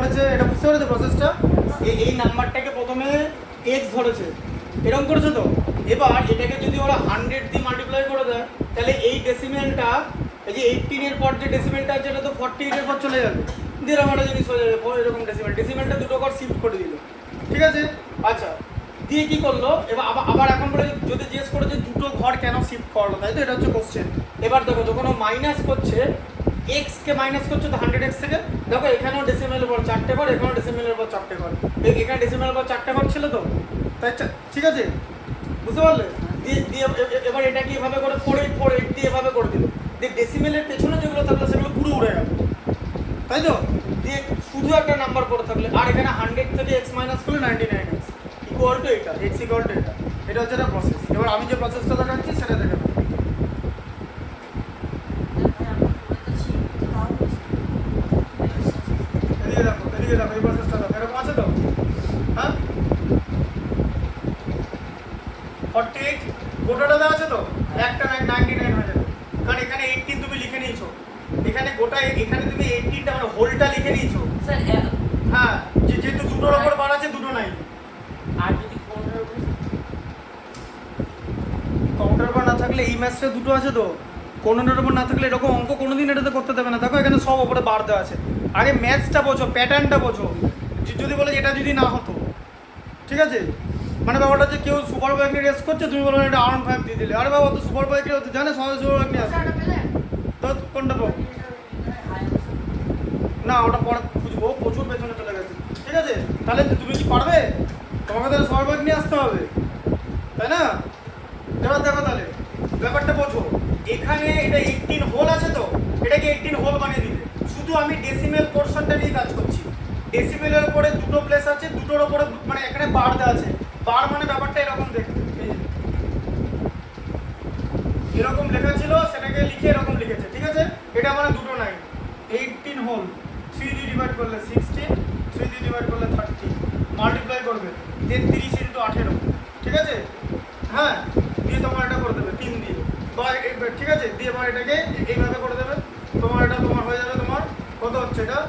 করেছে, এটা বুঝতে পেরেছে প্রসেসটা? এই নাম্বারটাকে প্রথমে এক্স ধরেছে, এরকম করেছে তো। এবার এটাকে যদি ওরা 100 দিয়ে মাল্টিপ্লাই করে দেয়, তাহলে এই ডেসিমেলটা, এই যে 18 এর পর যে ডেসিমেলটা আছে এটা তো 48 এর পর চলে যাবে, দিয়ে এরকম একটা জিনিস হয়ে যাবে এরকম ডেসিমেলটা দুটো ঘর শিফট করে দিল, ঠিক আছে? আচ্ছা, দিয়ে কি করলো এবার আবার এখন বলে যদি জিজ্ঞেস করে যে দুটো ঘর কেন শিফট করলো, তাই তো? এটা হচ্ছে কোশ্চেন। এবার দেখো যখন ও মাইনাস করছে, এক্স কে মাইনাস করছে তো 100x থেকে, দেখো এখানেও ডেসিমেলের পর 4টে ঘর, এখানেও ডেসিমেলের পর 4টে ঘর, এখানে ডেসিমেলের পর 4টে ঘর ছিল তো, তাই ঠিক আছে? বুঝতে পারলে? দিয়ে এবার এটাকে এভাবে করে 4 দিয়ে এভাবে করে দিল, দিয়ে ডেসিমেলের পেছনে যেগুলো থাকলো সেগুলো পুরো উড়ে গেল, তাই তো? দিয়ে শুধু একটা নাম্বার পড়ে থাকলে, আর এখানে 100 থেকে এক্স মাইনাস করলে 99x ইকুয়াল টু এটা, এক্স ইকুয়াল টু এটা। এটা হচ্ছে একটা প্রসেস। এবার আমি যে প্রসেসটা দেখাচ্ছি সেটা দেখে নাও। এদিকে দেখো, এদিকে দেখো, এই প্রসেসটা দেখো, এরকম আছে তো? হ্যাঁ, 48 গোটাটা দেওয়া আছে তো, একটা 99 হয়ে যাবে, কারণ এখানে 18 তুমি লিখে নিয়েছো, এখানে গোটা, এখানে তুমি 18টা মানে হোলটা লিখে নিয়েছো। স্যার হ্যাঁ, যেহেতু দুটোর ওপর বার আছে, দুটো নাই। আর যদি কাউন্টার বার না থাকলে এই ম্যাচটা দুটো আছে তো, কোনোটার উপর না থাকলে এরকম অঙ্ক কোনোদিন এটাতে করতে দেবে না। দেখো এখানে সব ওপরে বার দেওয়া আছে, আগে ম্যাচটা বোঝো, প্যাটার্নটা বোঝো। যদি বলে এটা যদি না হতো, ঠিক আছে? মানে ব্যাপারটা যে কেউ সুপার বাইক নিয়ে রেস করছে, তুমি বলো এটা R15 দিয়ে দিলে, আরে বাবা তো সুপার বাইক নিয়ে জানে, সবাই সুপার বাইক নিয়ে আসে, তো কোনটা পাবো না, ওটা পরে খুঁজবো, প্রচুর পেছনে চলে গেছে, ঠিক আছে? তাহলে তুমি কি পারবে? তোমাকে তাহলে সুপার বাইক নিয়ে আসতে হবে, তাই না? এবার দেখো তাহলে ব্যাপারটা বোঝো, এখানে এটা 18 হোল আছে তো, এটাকে 18 হোল বানিয়ে দিবে। শুধু আমি ডেসিমেল পোর্শনটা নিয়ে কাজ করছি। ডেসিমেলের উপরে দুটো প্লেস আছে, দুটোর উপরে মানে এখানে বার দেওয়া আছে, বার মানে ব্যাপারটা এরকম দেখতে, এরকম লেখা ছিল, সেটাকে লিখে এরকম লিখেছে, ঠিক আছে? এটা মানে দুটো নাই, 18 হোল, 3 দিয়ে ডিভাইড করলে 16, 3 দিয়ে ডিভাইড করলে 30, মাল্টিপ্লাই করবে 33 ইন্টু 18, ঠিক আছে? হ্যাঁ, দিয়ে তোমার এটা করে দেবে 3 দিয়ে, বা ঠিক আছে, দিয়ে এবার এটাকে এইভাবে করে দেবে, তোমার এটা তোমার হয়ে যাবে, তোমার কত হচ্ছে এটা?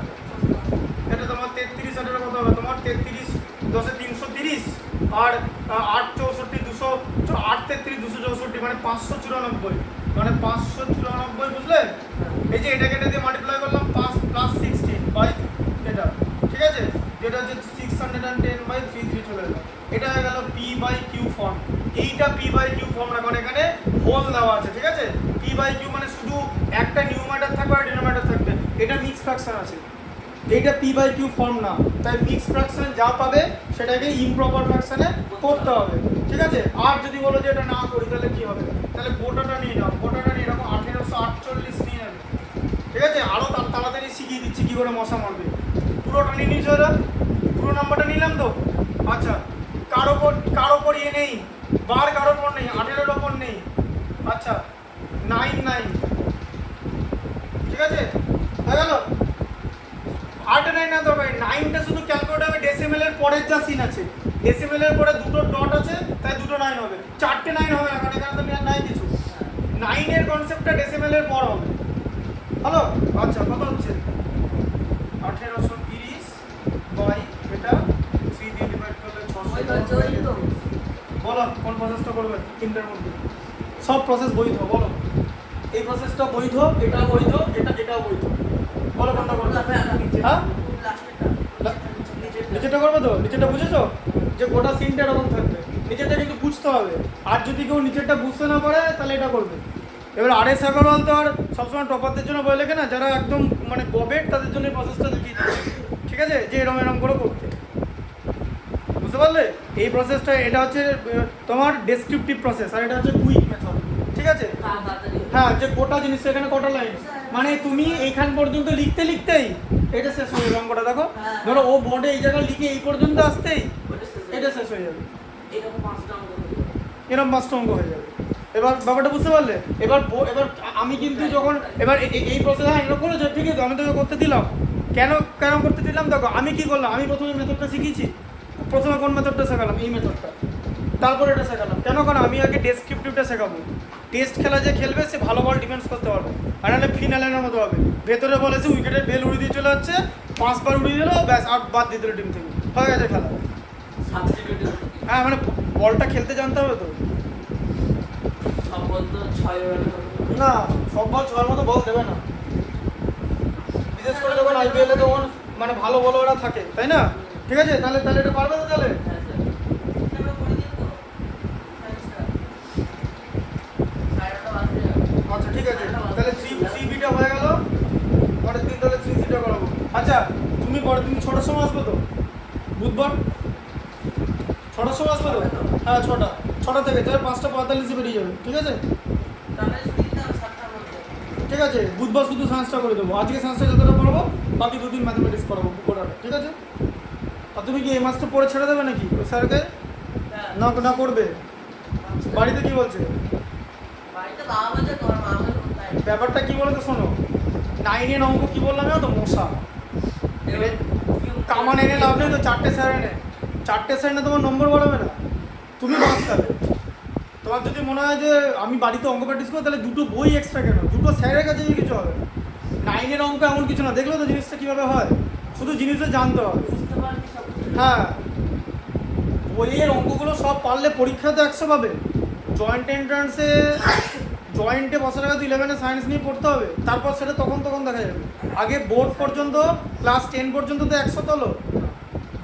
এটা তোমার 33, এটা কত হবে তোমার? 33 10 330, আর 8 64 200, 8 33 264, মানে 594, মানে 594, বুঝলে? এই যে এটাকে এটা দিয়ে মাল্টিপ্লাই করলাম 5 প্লাস 16 বাই এটা, ঠিক আছে? যেটা হচ্ছে 610/33 চলে গেল, এটা হয়ে গেল পি বাই কিউ ফর্ম। এইটা পি বাই কিউ ফর্ম না, কারণ এখানে হোল দেওয়া আছে, ঠিক আছে? পি বাই কিউ মানে শুধু একটা নিউমারেটর থাকবে আর ডিনোমিনেটর থাকবে, এটা মিক্স ফ্র্যাকশন আছে, এইটা পি বাই কিউ ফর্ম না, তাই মিক্স ফ্র্যাকশন যা পাবে সেটাকে ইমপ্রপার ফ্র্যাকশনে করতে হবে, ঠিক আছে? আর যদি বলো যে এটা না করি তাহলে কি হবে? তাহলে গোটাটা নিয়ে নাও, গোটাটা নিয়ে রাখো 1848 নিয়ে নেবে, ঠিক আছে? আরও তাড়াতাড়ি শিখিয়ে দিচ্ছি কী করে মশা মারবে। পুরোটা নিয়ে নিয়েছো, ওরা পুরো নাম্বারটা নিলাম তো। আচ্ছা, কার ওপর ইয়ে নেই, বার কার ওপর নেই, 18-এর ওপর নেই, আচ্ছা 9 ঠিক আছে? হয়ে গেল? 8 9 না দরকার, 9টা শুধু ক্যালকুলেট হবে ডেসিমেলের পরের যা সিন আছে, ডেসিমেলের পরে দুটো ডট আছে, তাই দুটো 9 হবে, 4টে 9 হবে না, কারণ এখানে তো নাই কিছু। 9-এর কনসেপ্টটা ডেসিমেলের পর হবে, হ্যালো? আচ্ছা, কত হচ্ছে? 1830 বাই এটা 3 দিয়ে ডিভাইড করলে 600। বলো কোন প্রসেসটা করবে তিনটার মধ্যে? সব প্রসেস বৈধ, বলো। এই প্রসেসটা বৈধ, এটা বৈধ, এটাও বৈধ, বলো কোনটা করবে? হ্যাঁ, নিচেটা করবে তো? নিচেটা বুঝেছো যে গোটা সিনটা এরকম থাকবে, নিচেটা কিন্তু বুঝতে হবে, আর যদি কেউ নিচেরটা বুঝতে না পারে তাহলে এটা করবে। এবার আরএস আগরওয়াল তো আর সবসময় টপারদের জন্য বলে লেখে না, যারা একদম মানে গবেট তাদের জন্য এই প্রসেসটা দেখিয়ে দিচ্ছে, ঠিক আছে? যে এরম করে করতে, বুঝতে পারলে? এই প্রসেসটা এটা হচ্ছে তোমার ডেসক্রিপটিভ প্রসেস, আর এটা হচ্ছে কুইক মেথড, ঠিক আছে? হ্যাঁ, যে গোটা জিনিসটা এখানে কটা লাইন, মানে তুমি এইখান পর্যন্ত লিখতেই এটা শেষ হয়ে যাবে অঙ্কটা। দেখো ধরো ও বোর্ডে এই জায়গায় লিখে এই পর্যন্ত আসতেই এটা শেষ হয়ে যাবে, এরকম 5টা অঙ্ক হয়ে যাবে। এবার ব্যাপারটা বুঝতে পারলে? এবার আমি কিন্তু যখন এবার এই প্রসেস হ্যান্ডেল করেছো, ঠিক আছে, আমি তোকে করতে দিলাম, কেন করতে দিলাম? দেখো আমি কি করলাম, আমি প্রথমে মেথডটা শিখেছি, প্রথমে কোন মেথডটা শেখালাম? এই মেথডটা, তারপর এটা শেখালাম, কেন? কারণ আমি আগে ডেসক্রিপটিভটা শেখাবো, টেস্ট খেলা যে খেলবে সে ভালো বল ডিফেন্স করতে পারবে, আর নাহলে ফিনালের মতো হবে, ভেতরে বলেছে উইকেটের বেল উড়িয়ে দিয়ে চলে যাচ্ছে, 5 বার উড়িয়ে দিল, ব্যাস আর বাদ দিয়ে দিল টিম থেকে, হয়ে গেছে খেলা। সাবস্টিটিউট হ্যাঁ মানে বলটা খেলতে জানতে হবে তো। সব বল তো 6 ওভার না, সব বল 6-এর মতো বল দেবে না, বিশেষ করে যখন আইপিএলে তখন মানে ভালো বলরা থাকে, তাই না? ঠিক আছে, তাহলে এটা পারবে তো তাহলে? হ্যাঁ স্যার আমরা করে দিই তো সাইজটা সাইডটা বাঁধতে যাবে। আচ্ছা ঠিক আছে, তাহলে 3B-টা হয়ে গেল, পরের দিন তাহলে 3C-টা করাবো। আচ্ছা তুমি পরের দিন 6টার সময় আসবে তো, বুধবার 6টার সময় আসবে তো? হ্যাঁ 6টা থেকে 5:45 বেরিয়ে যাবে, ঠিক আছে? তাহলে ছুটি দিতে হবে 7টার মধ্যে। ঠিক আছে, বুধবার শুধু সায়েন্সটা করে দেবো, আজকে সায়েন্সটা যতটা পড়াবো বাকি 2 দিন ম্যাথমেটিক্স করাবো পুরোটা, ঠিক আছে? আর তুমি কি এই মাসটা পড়ে ছেড়ে দেবে নাকি ওই স্যারকে? হ্যাঁ। না করবে? বাড়িতে কি বলছে? বাড়িতে বাবা বলছে তোমার মা বলে কোথায়? ব্যাপারটা কি বলে তো শোনো, 9-এর অঙ্ক কি বললাম না তো, মশা কামান এনে লাভ নেই তো, 4টে স্যার এনে তোমার নম্বর বাড়াবে না, তুমি বাস খাবে। তোমার যদি মনে হয় যে আমি বাড়িতে অঙ্ক প্র্যাকটিস করবো, তাহলে 2টো বই এক্সট্রা কেন, 2টো স্যারের কাছে কিছু হবে না। 9-এর অঙ্ক এমন কিছু না, দেখলো তো জিনিসটা কীভাবে হয়, শুধু জিনিসটা জানতে হবে। বুঝতে পারবি সব কিছু। হ্যাঁ, বইয়ের অঙ্কগুলো সব পারলে পরীক্ষাতে 100 পাবে। জয়েন্টে বসার আগে তো 11-এ সায়েন্স নিয়ে পড়তে হবে, তারপর সেটা তখন দেখা যাবে। আগে বোর্ড পর্যন্ত, ক্লাস 10 পর্যন্ত তো 100 তোলো,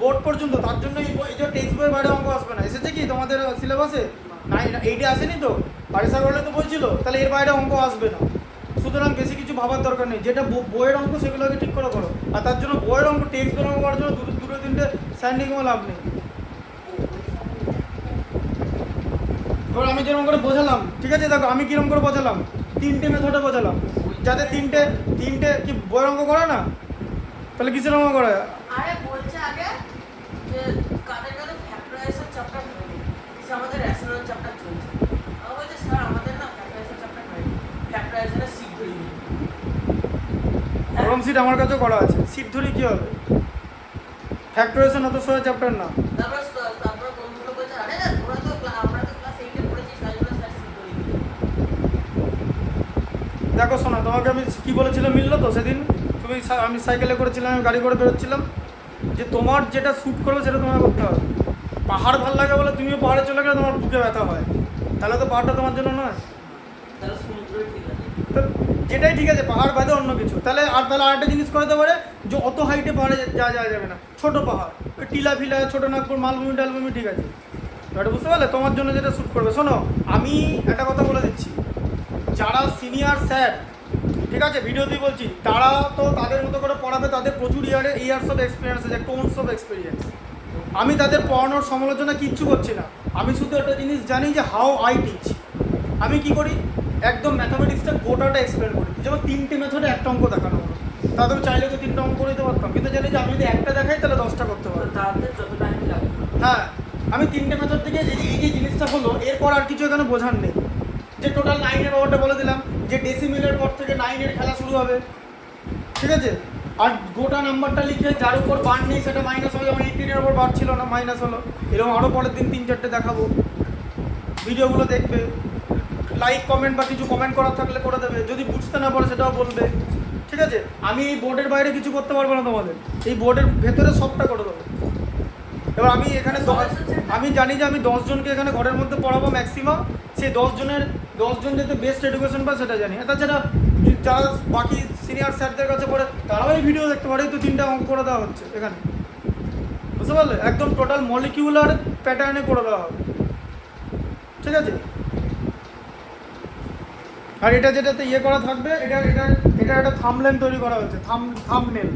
বোর্ড পর্যন্ত। তার জন্য এই যে টেক্সট বইয়ের বাইরে অঙ্ক আসবে না। এসেছে কি তোমাদের সিলেবাসে? 8-এ আসেনি তো, বারিশা করলে তো বলছিল, তাহলে এর বাইরে অঙ্ক আসবে না। সুতরাং বেশি কিছু ভাবার দরকার নেই, যেটা বইয়ের অঙ্ক সেগুলোকে ঠিক করে করো। আর তার জন্য বইয়ের অঙ্ক টেক্সট বইয়ের অঙ্ক করার জন্য 2-3টে স্ট্যান্ডিংও লাভ নেই। এবার আমি যেরকম করে বোঝালাম, ঠিক আছে, দেখো আমি কিরকম করে বোঝালাম, 3টে মেথডে বোঝালাম, যাতে তিনটে কি বইয়ের অঙ্ক করে না, তাহলে কিসের অঙ্ক করে? আরে বলছে আগে যে কাদের ফ্যাক্টরাইজেশন চ্যাপ্টার হয়নি, সে আমাদের রেশনাল চ্যাপ্টার চলছে। আমি বলছি স্যার আমাদের না ফ্যাক্টরাইজেশন চ্যাপ্টার হয়নি, ফ্যাক্টরাইজেশনের শিখ ধরে নিই। গরম সিট আমার কাছেও করা আছে, সিট ধরে কি হবে? ফ্যাক্টরাইজেশন অত সহজ চ্যাপ্টার না। তারপর বন্ধুগুলো বলছে আরে আমরা তো ক্লাস 8-এ পড়েছি, তাই জন্য স্যার শিখ ধরে নিই। দেখো শোনা, তোমাকে আমি কি বলেছিলাম মিললো তো সেদিন? আমি সাইকেলে করেছিলাম, আমি গাড়ি করে বেরোচ্ছিলাম, যে তোমার যেটা শ্যুট করবে সেটা তোমার করতে হবে। পাহাড় ভালো লাগে বলে তুমিও পাহাড়ে চলে গেলে তোমার বুকে ব্যথা হয়, তাহলে তো পাহাড়টা তোমার জন্য নয়। তাহলে সমুদ্রই ঠিক আছে। তো যেটাই ঠিক আছে, পাহাড় বাদে অন্য কিছু। তাহলে আরেকটা জিনিস করাতে পারে, যে অত হাইটে পাহাড়ে যাওয়া যাবে না, ছোট পাহাড়, ওই টিলা ফিলা, ছোটো নাগপুর, মালভূমি টালভূমি, ঠিক আছে। এটা বুঝতে পারলে, তোমার জন্য যেটা শ্যুট করবে। শোনো, আমি একটা কথা বলে দিচ্ছি, যারা সিনিয়র স্যার, ঠিক আছে, ভিডিওতেই বলছি, তারা তো তাদের মতো করে পড়াবে, তাদের প্রচুর ইয়ার্স অফ এক্সপিরিয়েন্স আছে, টোনস অফ এক্সপিরিয়েন্স। আমি তাদের পড়ানোর সমালোচনা কিচ্ছু করছি না, আমি শুধু একটা জিনিস জানি যে হাউ আই টিচ। আমি কি করি, একদম ম্যাথামেটিক্সটা গোটাটা এক্সপ্লেন করি। যেমন 3টে মেথডে একটা অঙ্ক দেখানো হলো, তাহলে আমি চাইলে তো 3টে অঙ্ক করে দিতে পারতাম, কিন্তু জানি যে আমি যদি একটা দেখাই তাহলে 10টা করতে তো পারবো। তাতে যত টাইম লাগে। হ্যাঁ, আমি 3টে মেথড থেকে এই যে জিনিসটা হলো, এরপর আর কিছু এখানে বোঝার নেই। যে টোটাল 9-এর ব্যাপারটা বলে দিলাম, যে ডেসিমিলের পর থেকে 9-এর খেলা শুরু হবে, ঠিক আছে। আর গোটা নাম্বারটা লিখে যার উপর বার নেই সেটা মাইনাস হবে, যেমন 18-এর উপর বার ছিল না, মাইনাস হলো। এরকম আরও পরের দিন 3-4টে দেখাবো, ভিডিওগুলো দেখবে, লাইক কমেন্ট বা কিছু কমেন্ট করার থাকলে করে দেবে, যদি বুঝতে না পারে সেটাও বলবে, ঠিক আছে। আমি এই বোর্ডের বাইরে কিছু করতে পারবো না তোমাদের, এই বোর্ডের ভেতরে সবটা করে দেবো। এবার আমি এখানে আমি জানি যে আমি 10 জনকে এখানে ঘরের মধ্যে পড়াবো ম্যাক্সিমাম, সেই 10 জন যাতে বেস্ট এডুকেশন পায় সেটা জানি। তাছাড়া যারা বাকি সিনিয়র স্যারদের কাছে পড়ে তারাও এই ভিডিও দেখতে পারে, তো 3টা অঙ্ক করে দেওয়া হচ্ছে এখানে, বুঝতে পারলে, একদম টোটাল মলিকিউলার প্যাটার্নে করে দেওয়া হবে, ঠিক আছে। আর এটা যেটাতে ইয়ে করা থাকবে, এটা একটা থাম্বনেল তৈরি করা হয়েছে, থাম্বনেল।